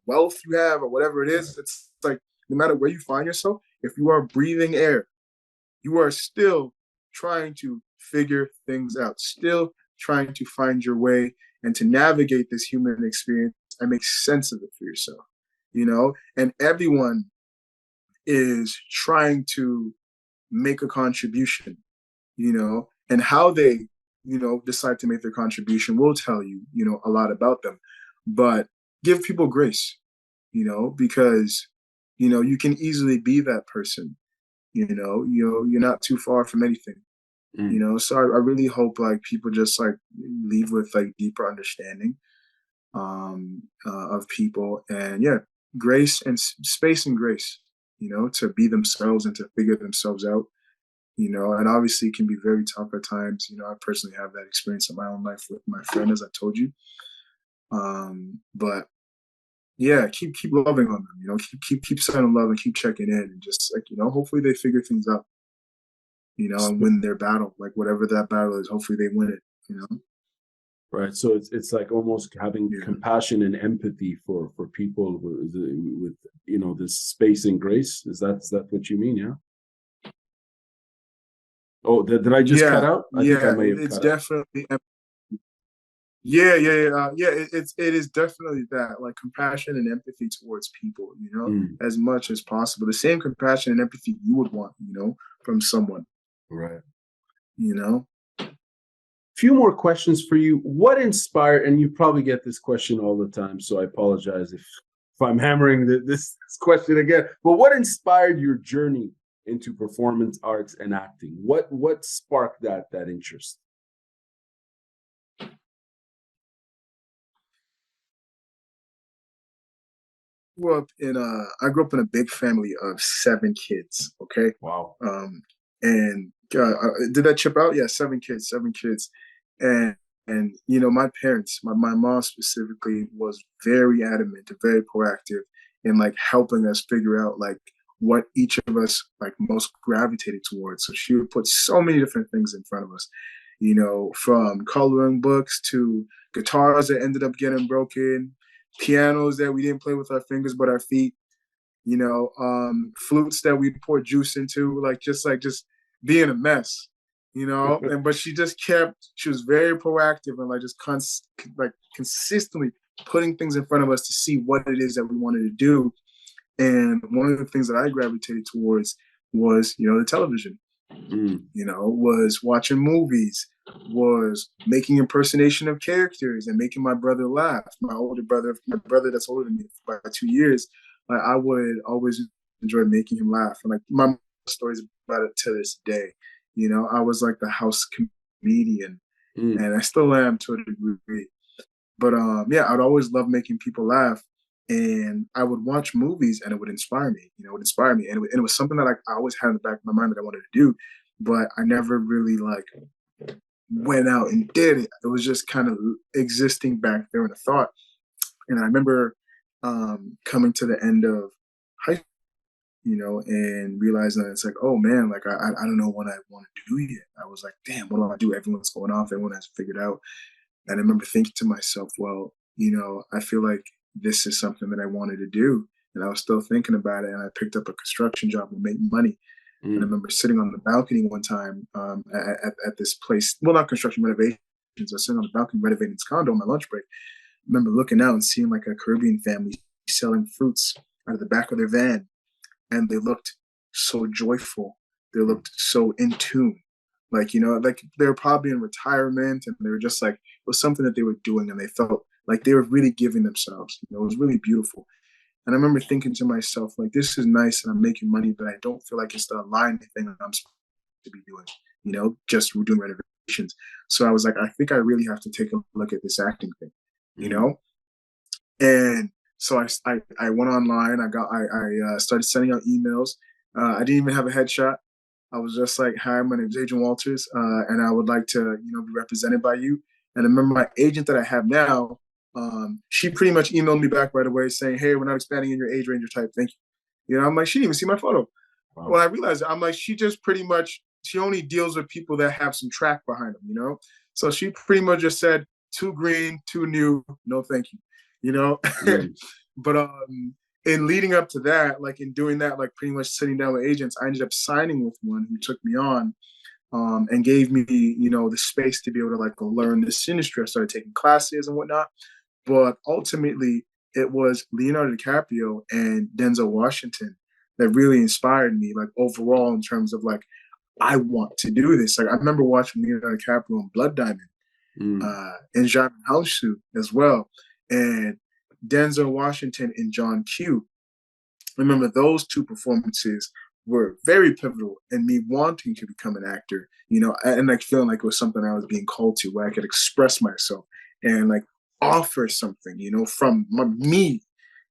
wealth you have, or whatever it is. It's like no matter where you find yourself, if you are breathing air, you are still trying to figure things out, still trying to find your way and to navigate this human experience and make sense of it for yourself, and everyone is trying to make a contribution, and how they, decide to make their contribution will tell you, a lot about them. But give people grace, because, you can easily be that person, you're not too far from anything, so I really hope like people just like leave with like deeper understanding of people, and yeah, grace and space and grace, to be themselves and to figure themselves out, and obviously it can be very tough at times. I personally have that experience in my own life with my friend, as I told you. But yeah, keep loving on them, keep sending love and keep checking in, and just like, hopefully they figure things out, and win their battle, like whatever that battle is, hopefully they win it. Right. So it's like almost having compassion and empathy for people with this space and grace. Is that what you mean? Yeah. Oh, did I just cut out? I think I may have it's cut definitely out. it is definitely that, like compassion and empathy towards people, as much as possible. The same compassion and empathy you would want, from someone. Right. Few more questions for you. What inspired, and you probably get this question all the time, so I apologize if I'm hammering this question again, but what inspired your journey into performance arts and acting? What sparked that interest? I grew up in a big family of 7 kids. Okay. Wow. And did that chip out? Yeah, 7 kids. And my parents, my mom specifically, was very adamant and very proactive in like helping us figure out like what each of us like most gravitated towards. So she would put so many different things in front of us, from coloring books to guitars that ended up getting broken, pianos that we didn't play with our fingers but our feet, flutes that we pour juice into, just being a mess, and but she was very proactive and like just consistently putting things in front of us to see what it is that we wanted to do. And one of the things that I gravitated towards was, the television, was watching movies, was making impersonation of characters and making my brother laugh. My brother that's older than me by 2 years, I would always enjoy making him laugh. And like my stories about it to this day, I was like the house comedian, and I still am to a degree. But I'd always love making people laugh. And I would watch movies and it would inspire me, And it was something that like I always had in the back of my mind that I wanted to do, but I never really like went out and did it. It was just kind of existing back there in a thought. And I remember coming to the end of high school, and realizing that it's like, oh man, like I don't know what I want to do yet. I was like, damn, what do I do? Everyone's going off, everyone has figured out. And I remember thinking to myself, well, I feel like this is something that I wanted to do. And I was still thinking about it. And I picked up a construction job and made money. And I remember sitting on the balcony one time at this place, well, not construction, renovations. I was sitting on the balcony renovating this condo on my lunch break. I remember looking out and seeing like a Caribbean family selling fruits out of the back of their van. And they looked so joyful. They looked so in tune. Like, like they were probably in retirement and they were just like, it was something that they were doing and they felt like they were really giving themselves. It was really beautiful. And I remember thinking to myself, like, this is nice and I'm making money, but I don't feel like it's the aligned thing that I'm supposed to be doing, just doing renovations. So I was like, I think I really have to take a look at this acting thing, And so I went online. I started sending out emails. I didn't even have a headshot. I was just like, hi, my name is Adrian Walters, and I would like to, be represented by you. And I remember my agent that I have now, she pretty much emailed me back right away saying, hey, we're not expanding in your age range or type. Thank you. I'm like, she didn't even see my photo. Wow. When I realized it, I'm like, she only deals with people that have some track behind them, So she pretty much just said, too green, too new, no thank you, But in leading up to that, like in doing that, like pretty much sitting down with agents, I ended up signing with one who took me on. and gave me, the space to be able to like learn this industry. I started taking classes and whatnot. But ultimately, it was Leonardo DiCaprio and Denzel Washington that really inspired me, like overall, in terms of like, I want to do this. Like I remember watching Leonardo DiCaprio in Blood Diamond, and Jacques Hounsou as well, and Denzel Washington in John Q. I remember those two performances were very pivotal in me wanting to become an actor, and like feeling like it was something I was being called to, where I could express myself and like offer something, from me,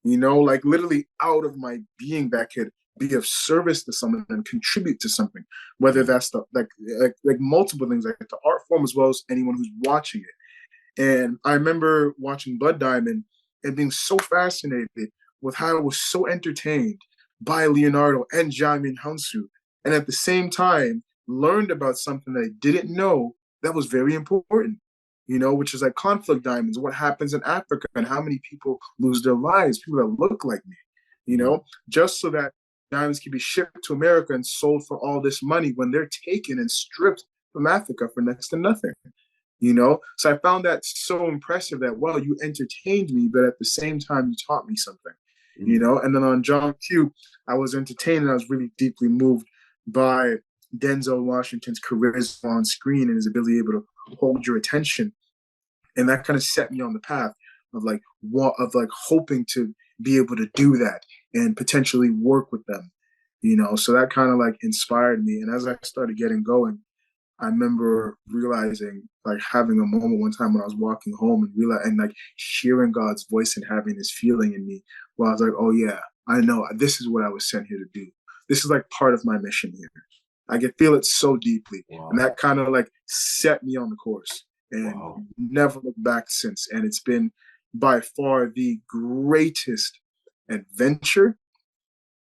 like literally out of my being that could be of service to someone and contribute to something, whether that's like multiple things, like the art form as well as anyone who's watching it. And I remember watching Blood Diamond and being so fascinated with how I was so entertained by Leonardo and Jamin Hansu, and at the same time learned about something that I didn't know that was very important, which is like conflict diamonds, what happens in Africa and how many people lose their lives, people that look like me, just so that diamonds can be shipped to America and sold for all this money when they're taken and stripped from Africa for next to nothing. So I found that so impressive that, well, you entertained me, but at the same time, you taught me something, and then on John Q, I was entertained and I was really deeply moved by Denzel Washington's charisma on screen and his ability able to hold your attention. And that kind of set me on the path of like hoping to be able to do that and potentially work with them, so that kind of like inspired me. And as I started getting going, I remember realizing, like having a moment one time when I was walking home and like hearing God's voice and having this feeling in me where I was like, oh yeah, I know this is what I was sent here to do. This is like part of my mission here. I can feel it so deeply. Wow. And that kind of like set me on the course and never looked back since. And it's been by far the greatest adventure.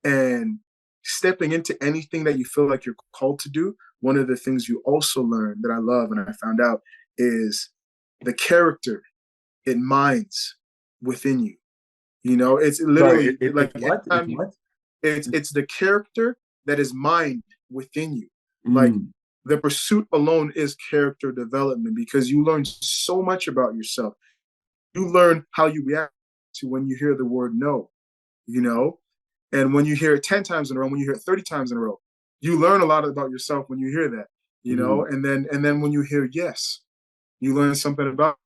And stepping into anything that you feel like you're called to do, one of the things you also learn that I love and I found out is the character it minds within you. It's literally it's the character that is mined within you. Like the pursuit alone is character development, because you learn so much about yourself. You learn how you react to when you hear the word no, and when you hear it 10 times in a row, when you hear it 30 times in a row, you learn a lot about yourself when you hear that, and then when you hear yes, you learn something about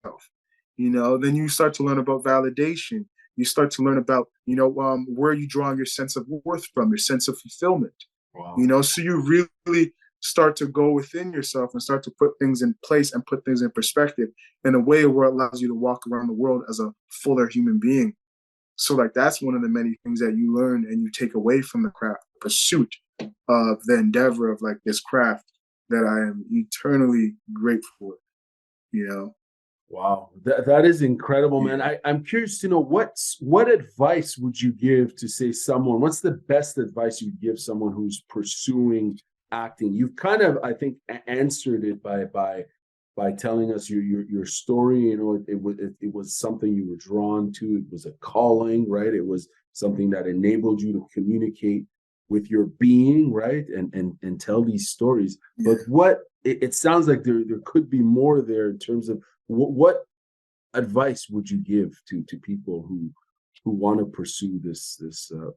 yourself, then you start to learn about validation. You start to learn about, where you draw your sense of worth from, your sense of fulfillment, so you really start to go within yourself and start to put things in place and put things in perspective in a way where it allows you to walk around the world as a fuller human being. So like that's one of the many things that you learn and you take away from the craft, pursuit of the endeavor of like this craft that I am eternally grateful for, Wow, that is incredible, man. I'm curious to know what advice would you give to say someone, what's the best advice you'd give someone who's pursuing acting? You've kind of, I think, answered it by telling us your story. It was something you were drawn to. It was a calling, right? It was something that enabled you to communicate with your being, right? And tell these stories. Yeah. But it sounds like there could be more there in terms of what advice would you give to people who want to pursue this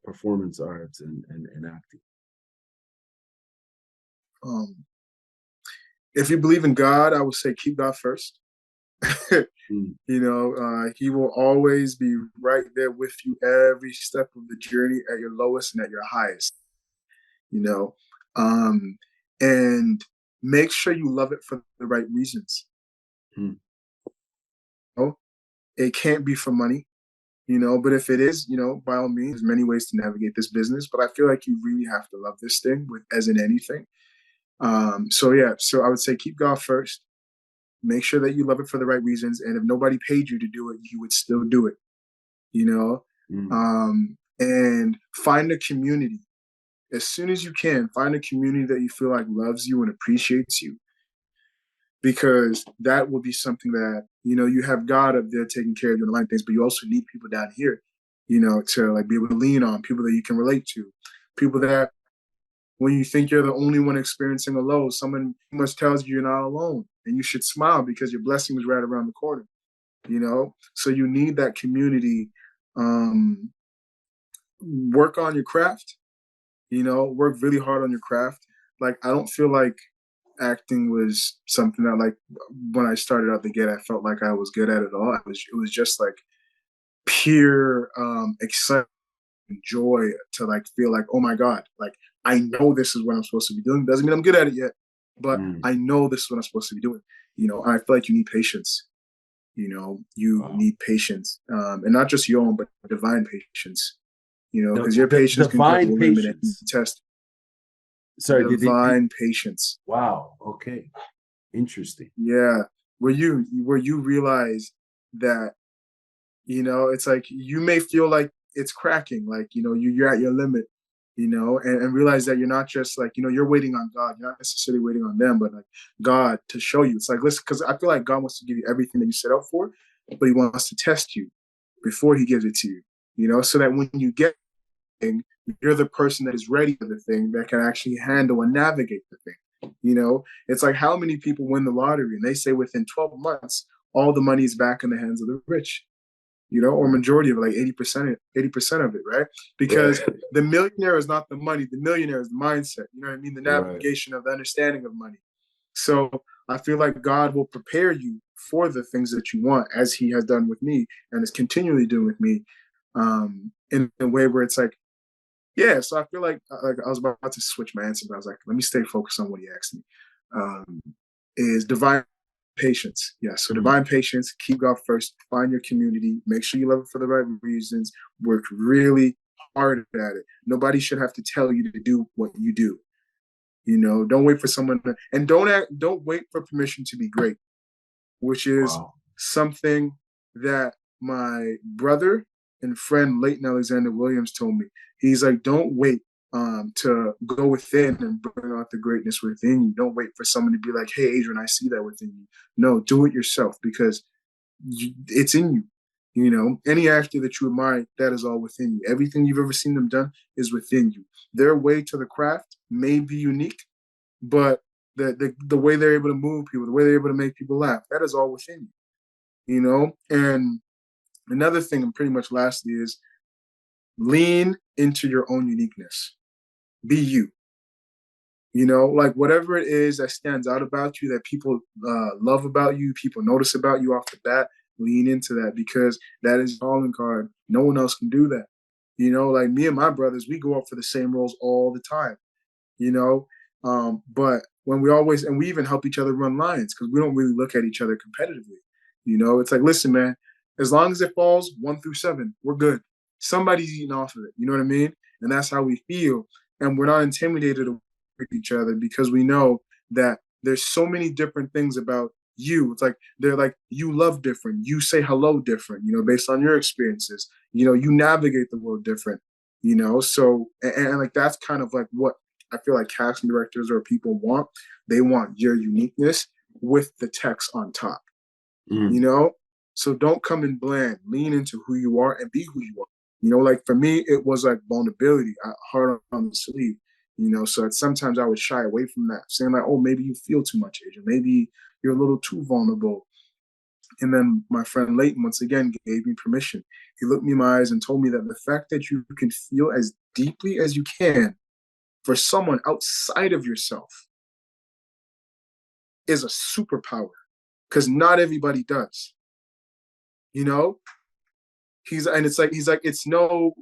performance arts and acting? If you believe in God, I would say keep God first. He will always be right there with you every step of the journey, at your lowest and at your highest. And make sure you love it for the right reasons. It can't be for money, but if it is, by all means, there's many ways to navigate this business, but I feel like you really have to love this thing as in anything. So I would say keep God first. Make sure that you love it for the right reasons. And if nobody paid you to do it, you would still do it, and find a community. As soon as you can, find a community that you feel like loves you and appreciates you, because that will be something that, you have God up there taking care of you and the right things, but you also need people down here, to like be able to lean on, people that you can relate to, people that When you think you're the only one experiencing a low, someone must tells you you're not alone, and you should smile because your blessing is right around the corner. So you need that community. Work on your craft. Work really hard on your craft. Like, I don't feel like acting was something that, like, when I started out the gate, I felt like I was good at it all. It was just like pure excitement, joy to like feel like, oh my God, like I know this is what I'm supposed to be doing. Doesn't mean I'm good at it yet, but I know this is what I'm supposed to be doing. I feel like you need patience. You need patience, and not just your own, but divine patience. Because your patience can come to a limit and test. Sorry, divine patience. Wow. Okay. Interesting. Yeah, where you realize that it's like you may feel like it's cracking, like you're at your limit, and realize that you're not just like you're waiting on God. You're not necessarily waiting on them, but like God to show you. It's like, listen, because I feel like God wants to give you everything that you set out for, but He wants to test you before He gives it to you. So that when you get thing, you're the person that is ready for the thing, that can actually handle and navigate the thing. It's like, how many people win the lottery and they say within 12 months all the money is back in the hands of the rich, or majority of it, like 80% of it, right? Because the millionaire is not the money, the millionaire is the mindset. You know what I mean? The navigation of the understanding of money. So I feel like God will prepare you for the things that you want, as He has done with me and is continually doing with me, in a way where it's like, yeah. So I feel like I was about to switch my answer, but I was like, let me stay focused on what he asked me. Is divine patience. Yeah. So divine patience, keep God first, find your community, make sure you love it for the right reasons, work really hard at it. Nobody should have to tell you to do what you do. Don't wait for someone to, and don't wait for permission to be great, which is something that my brother and friend Leighton Alexander Williams told me. He's like, don't wait to go within and bring out the greatness within you. Don't wait for someone to be like, hey, Adrian, I see that within you. No, do it yourself, because it's in you. Any actor that you admire, that is all within you. Everything you've ever seen them done is within you. Their way to the craft may be unique, but the way they're able to move people, the way they're able to make people laugh, that is all within you. And another thing, and pretty much lastly, is lean into your own uniqueness. Be you. Like whatever it is that stands out about you, that people love about you, people notice about you off the bat, lean into that, because that is your calling card. No one else can do that. Like me and my brothers, we go up for the same roles all the time. But when we even help each other run lines, because we don't really look at each other competitively. It's like, listen, man, as long as it falls 1 through 7, we're good. Somebody's eating off of it. You know what I mean? And that's how we feel. And we're not intimidated with each other, because we know that there's so many different things about you. It's like, they're like, you love different. You say hello different, based on your experiences. You navigate the world different, So, and like, that's kind of like what I feel like casting directors or people want. They want your uniqueness with the text on top, So don't come in bland. Lean into who you are and be who you are. Like for me, it was like vulnerability, hard on the sleeve. So sometimes I would shy away from that, saying like, oh, maybe you feel too much, Adrian. Maybe you're a little too vulnerable. And then my friend Leighton, once again, gave me permission. He looked me in my eyes and told me that the fact that you can feel as deeply as you can for someone outside of yourself is a superpower, because not everybody does. He's like it's no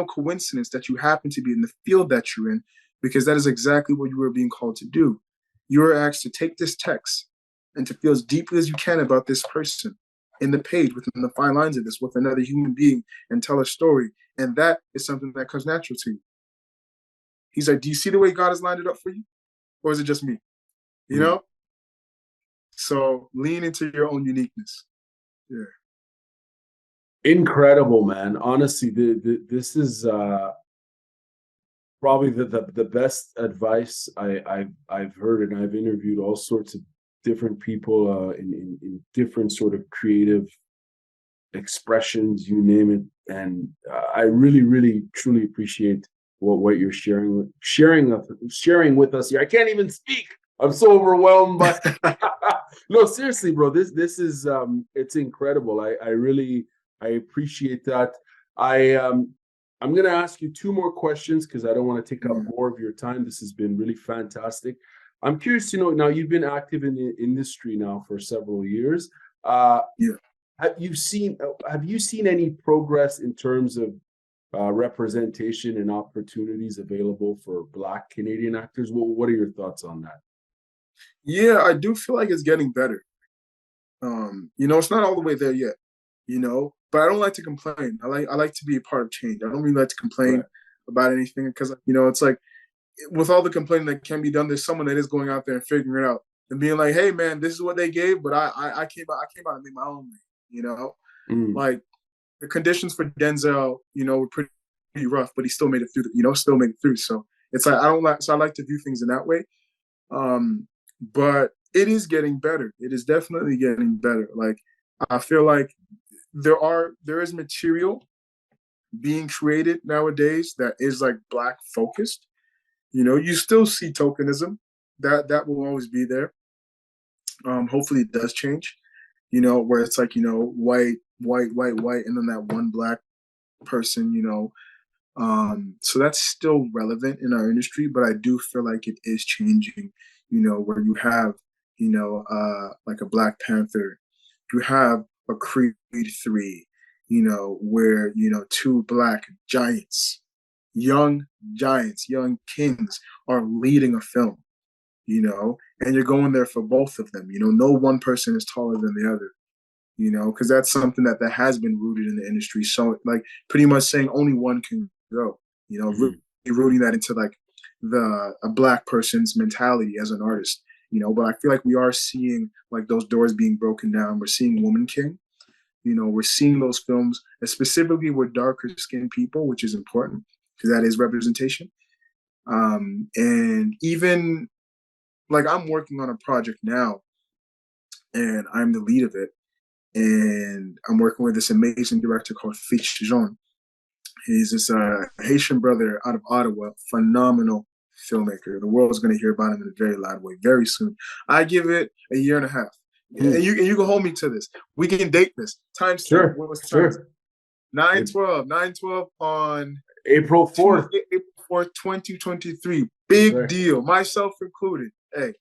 coincidence that you happen to be in the field that you're in, because that is exactly what you were being called to do. You were asked to take this text and to feel as deeply as you can about this person in the page, within the fine lines of this, with another human being, and tell a story. And that is something that comes natural to you. He's like, do you see the way God has lined it up for you? Or is it just me? So lean into your own uniqueness. Yeah. Incredible, man. Honestly, this is probably the best advice I've heard, and I've interviewed all sorts of different people in different sort of creative expressions, you name it. And I really, really, truly appreciate what you're sharing with us here. I can't even speak. I'm so overwhelmed by no, seriously, bro. This is it's incredible. I really I appreciate that. I'm gonna ask you two more questions because I don't want to take up more of your time. This has been really fantastic. I'm curious to know now you've been active in the industry now for several years. Yeah. Have you seen any progress in terms of representation and opportunities available for Black Canadian actors? What are your thoughts on that? Yeah, I do feel like it's getting better. It's not all the way there yet, but I don't like to complain. I like to be a part of change. I don't really like to complain Right. about anything because it's like with all the complaining that can be done, there's someone that is going out there and figuring it out and being like, hey man, this is what they gave, but I came out and made my own way, Mm, like the conditions for Denzel, were pretty rough, but he still made it through. Still made it through. So it's like I like to view things in that way. But it is getting better. It is definitely getting better. Like I feel like there is material being created nowadays that is like Black focused. You still see tokenism. That will always be there. Hopefully it does change. Where it's like, white, white, white, white, and then that one Black person, so that's still relevant in our industry, but I do feel like it is changing, where you have, like a Black Panther, you have a Creed 3, where, two Black giants, young kings are leading a film, and you're going there for both of them. No one person is taller than the other, because that's something that has been rooted in the industry. So, like, pretty much saying only one can go, really mhm. rooting that into like a Black person's mentality as an artist, But I feel like we are seeing like those doors being broken down. We're seeing Woman King, we're seeing those films, specifically with darker skinned people, which is important because that is representation. And even like I'm working on a project now, and I'm the lead of it, and I'm working with this amazing director called Fitch Jean. He's this Haitian brother out of Ottawa, phenomenal filmmaker. The world's going to hear about him in a very loud way very soon. I give it a year and a half, and Hmm. you can hold me to this. We can date this. Timestamp. Sure, What was time? sure. It's 9/12 on April 4th. Tuesday, April 4th, 2023. That's Big right. deal, myself included. Hey,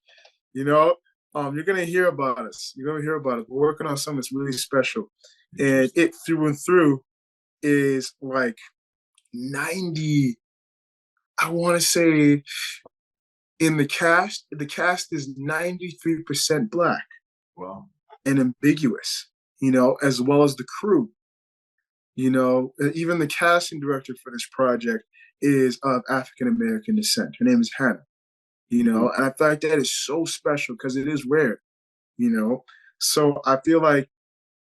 you know, you're gonna hear about us. You're gonna hear about us. We're working on something that's really special, and Interesting. it through and through is like 90. I want to say in the cast. The cast is 93% Black Wow. and ambiguous. As well as the crew. Even the casting director for this project is of African American descent. Her name is Hannah. Mhm. And I feel like that is so special because it is rare. you know. So I feel like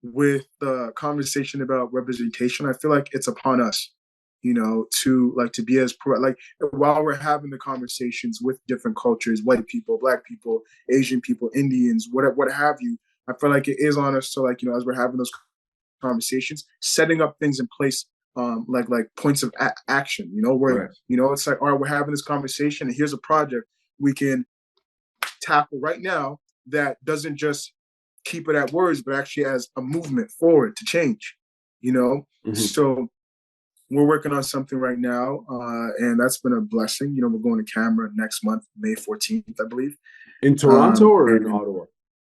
with the conversation about representation, I feel like it's upon us, to be as like while we're having the conversations with different cultures, white people, Black people, Asian people, Indians, what have you. I feel like it is on us to as we're having those conversations, setting up things in place, like points of action, where Right. it's like, all right, we're having this conversation, and here's a project we can tackle right now that doesn't just keep it at words, but actually as a movement forward to change, Mhm. So we're working on something right now, and that's been a blessing. We're going to camera next month, May 14th, I believe. In Toronto or in And Ottawa?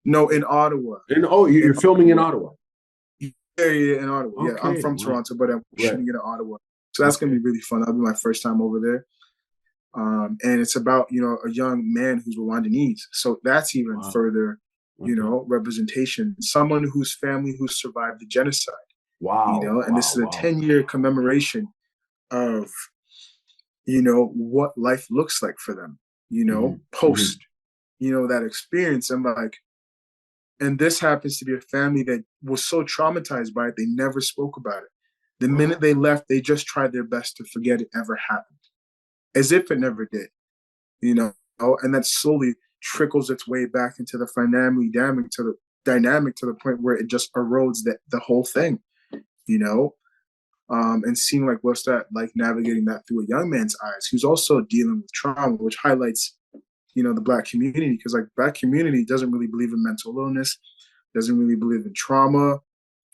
no, in Ottawa. In oh, In you're filming in Ottawa. Ottawa. Yeah, in Ottawa. Yeah, I'm Okay. from Wow. Toronto, but I'm Right. shooting it in Ottawa. So that's gonna Okay. be really fun. That'll be my first time over there. And it's about a young man who's Rwandanese. So that's even Wow. further, Okay. representation. Someone whose family who survived the genocide. Wow. And this Wow. is a Wow. 10-year commemoration of what life looks like for them. Hmm. Post that experience, and this happens to be a family that was so traumatized by it they never spoke about it. The minute they left, they just tried their best to forget it ever happened, as if it never did. you know, and that slowly trickles its way back into the dynamic to the point where it just erodes the whole thing, you know. and seeing like what's that like navigating that through a young man's eyes who's also dealing with trauma, which highlights, you know, the Black community, because like Black community doesn't really believe in mental illness, doesn't really believe in trauma.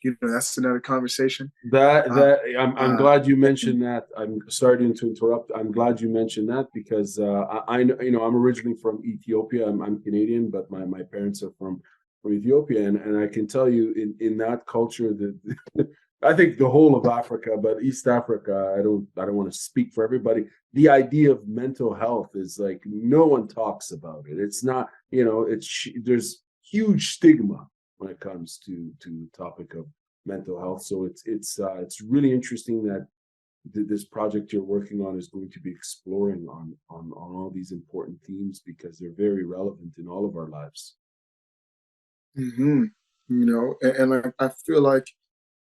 You know, that's another conversation. I'm glad you mentioned that. I'm starting to interrupt. I'm glad you mentioned that because I you know, I'm originally from Ethiopia. I'm Canadian, but my parents are from Ethiopia, and I can tell you in that culture that I think the whole of Africa, but East Africa, I don't want to speak for everybody. The idea of mental health is like no one talks about it. It's not, you know, there's huge stigma when it comes to the topic of mental health. So it's really interesting that this project you're working on is going to be exploring on all these important themes because they're very relevant in all of our lives. You know, and like I feel like,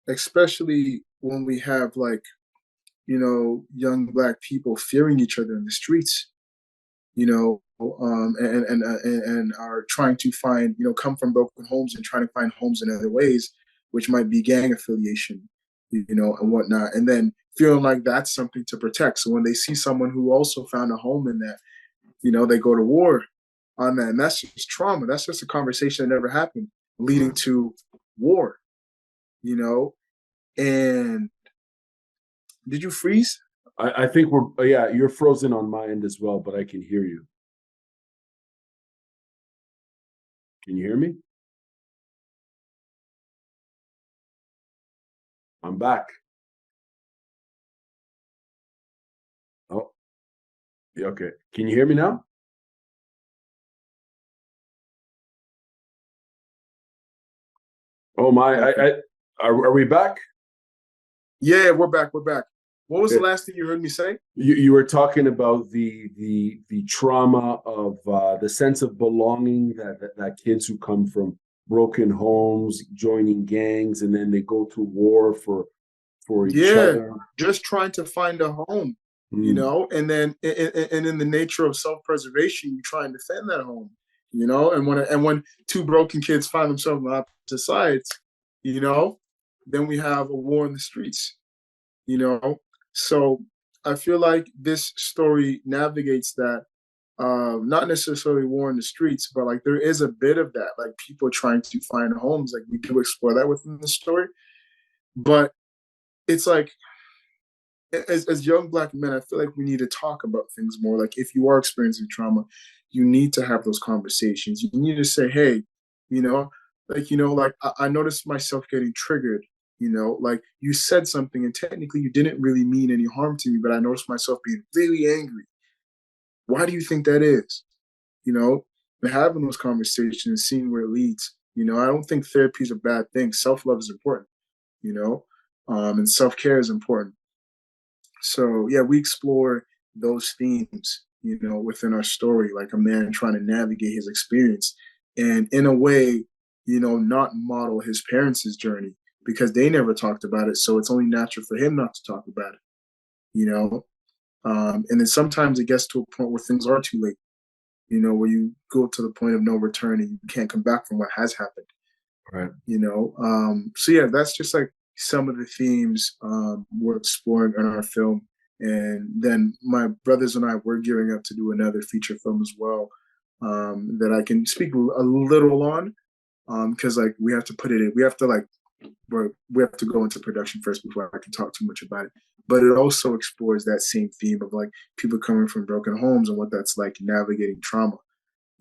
especially when we have like, you know, young Black people fearing each other in the streets, you know, and are trying to find, you know, come from broken homes and trying to find homes in other ways, which might be gang affiliation, you know, and whatnot, and then feeling like that's something to protect. So when they see someone who also found a home in that, you know, they go to war on that, and that's just trauma. That's just a conversation that never happened, leading to war, you know. And did you freeze? I think yeah, you're frozen on my end as well, but I can hear you. Can you hear me? I'm back. Oh, yeah, okay. Can you hear me now? Oh my, are we back? Yeah, we're back. We're back. What was the Okay. last thing you heard me say? You were talking about the trauma of the sense of belonging that kids who come from broken homes joining gangs and then they go to war for each Yeah, other. just trying to find a home, you Mm. know, and then and in the nature of self-preservation, you try and defend that home, you know, and when two broken kids find themselves on opposite sides, you know, then we have a war in the streets, you know. So I feel like this story navigates that, not necessarily war in the streets, but like there is a bit of that, like people trying to find homes. Like we do explore that within the story, but it's like as young Black men, I feel like we need to talk about things more. Like if you are experiencing trauma, you need to have those conversations. You need to say, hey, you know, like, you know, like I noticed myself getting triggered, you know, like you said something and technically you didn't really mean any harm to me, but I noticed myself being really angry. Why do you think that is? You know, and having those conversations and seeing where it leads. You know, I don't think therapy is a bad thing. Self-love is important, you know, and self-care is important. So yeah, we explore those themes, you know, within our story, like a man trying to navigate his experience and in a way, you know, not model his parents' journey because they never talked about it. So it's only natural for him not to talk about it, you know. And then sometimes it gets to a point where things are too late, you know, where you go to the point of no return and you can't come back from what has happened. Right. You know. So yeah, that's just like some of the themes we're exploring in our film. And then my brothers and I, we're gearing up to do another feature film as well, that I can speak a little on, because like we have to put it in, we have to like, we have to go into production first before I can talk too much about it. But it also explores that same theme of like people coming from broken homes and what that's like navigating trauma,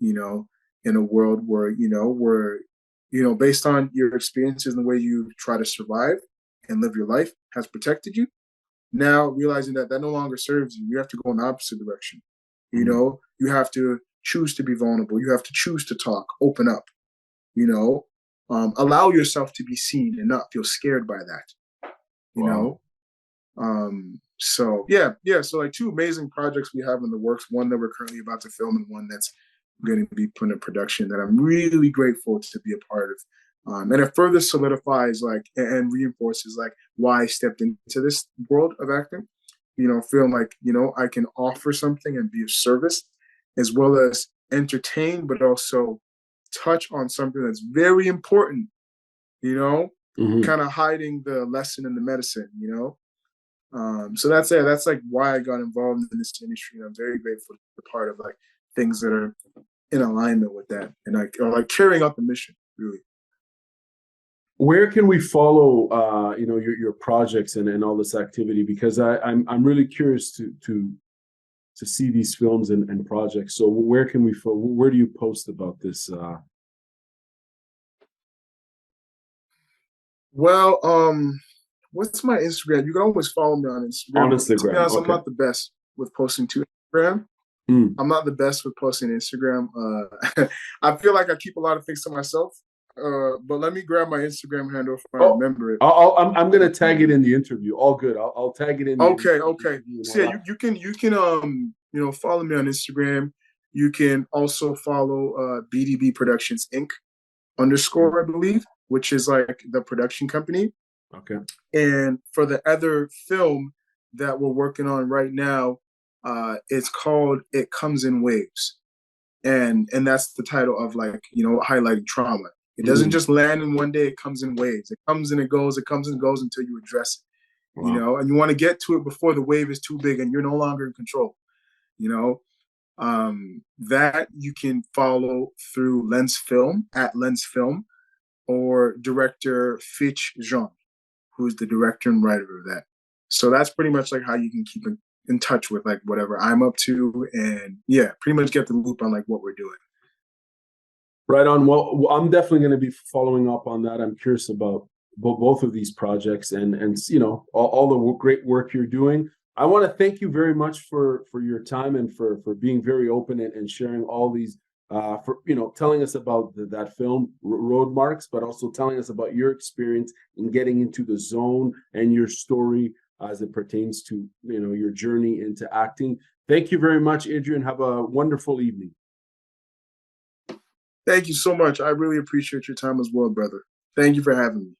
you know, in a world where, you know, based on your experiences and the way you try to survive and live your life has protected you. Now realizing that that no longer serves you, you have to go in the opposite direction. You Mm. know, you have to choose to be vulnerable. You have to choose to talk, open up, you know, allow yourself to be seen and not feel scared by that, you Wow. know? So yeah. So like two amazing projects we have in the works. One that we're currently about to film, and one that's going to be put in production that I'm really grateful to be a part of. And it further solidifies like and reinforces like why I stepped into this world of acting. You know, feeling like, you know, I can offer something and be of service, as well as entertain, but also touch on something that's very important. You know, Mhm. kind of hiding the lesson in the medicine. You know, So that's it. That's like why I got involved in this industry, and I'm very grateful to be a part of like things that are in alignment with that, and like carrying out the mission, really. Where can we follow your projects and all this activity? Because I'm really curious to see these films and projects. So where can where do you post about this? Well, what's my Instagram? You can always follow me on Instagram. On To be Instagram, honest, okay. I'm not the best with posting to Instagram. I'm not the best with posting Instagram. I feel like I keep a lot of things to myself. But let me grab my Instagram handle if I remember it. I'm gonna tag it in the interview. All good. I'll tag it in. Okay. So yeah, you can follow me on Instagram. You can also follow BDB Productions Inc. _, I believe, which is like the production company. Okay. And for the other film that we're working on right now, it's called It Comes in Waves. And that's the title of like, highlighting trauma. It doesn't just land in one day, it comes in waves. It comes and it goes until you address it. Wow. And you want to get to it before the wave is too big and you're no longer in control. That you can follow through Lens Film, at Lens Film, or director Fitch Jean, who's the director and writer of that. So that's pretty much like how you can keep in touch with like whatever I'm up to, and yeah, pretty much get the loop on like what we're doing. Right on. Well, I'm definitely going to be following up on that. I'm curious about both of these projects and all the great work you're doing. I want to thank you very much for your time and for being very open and sharing all these for telling us about that film ROADMARKS, but also telling us about your experience in getting into the zone and your story as it pertains to your journey into acting. Thank you very much, Adrian. Have a wonderful evening. Thank you so much. I really appreciate your time as well, brother. Thank you for having me.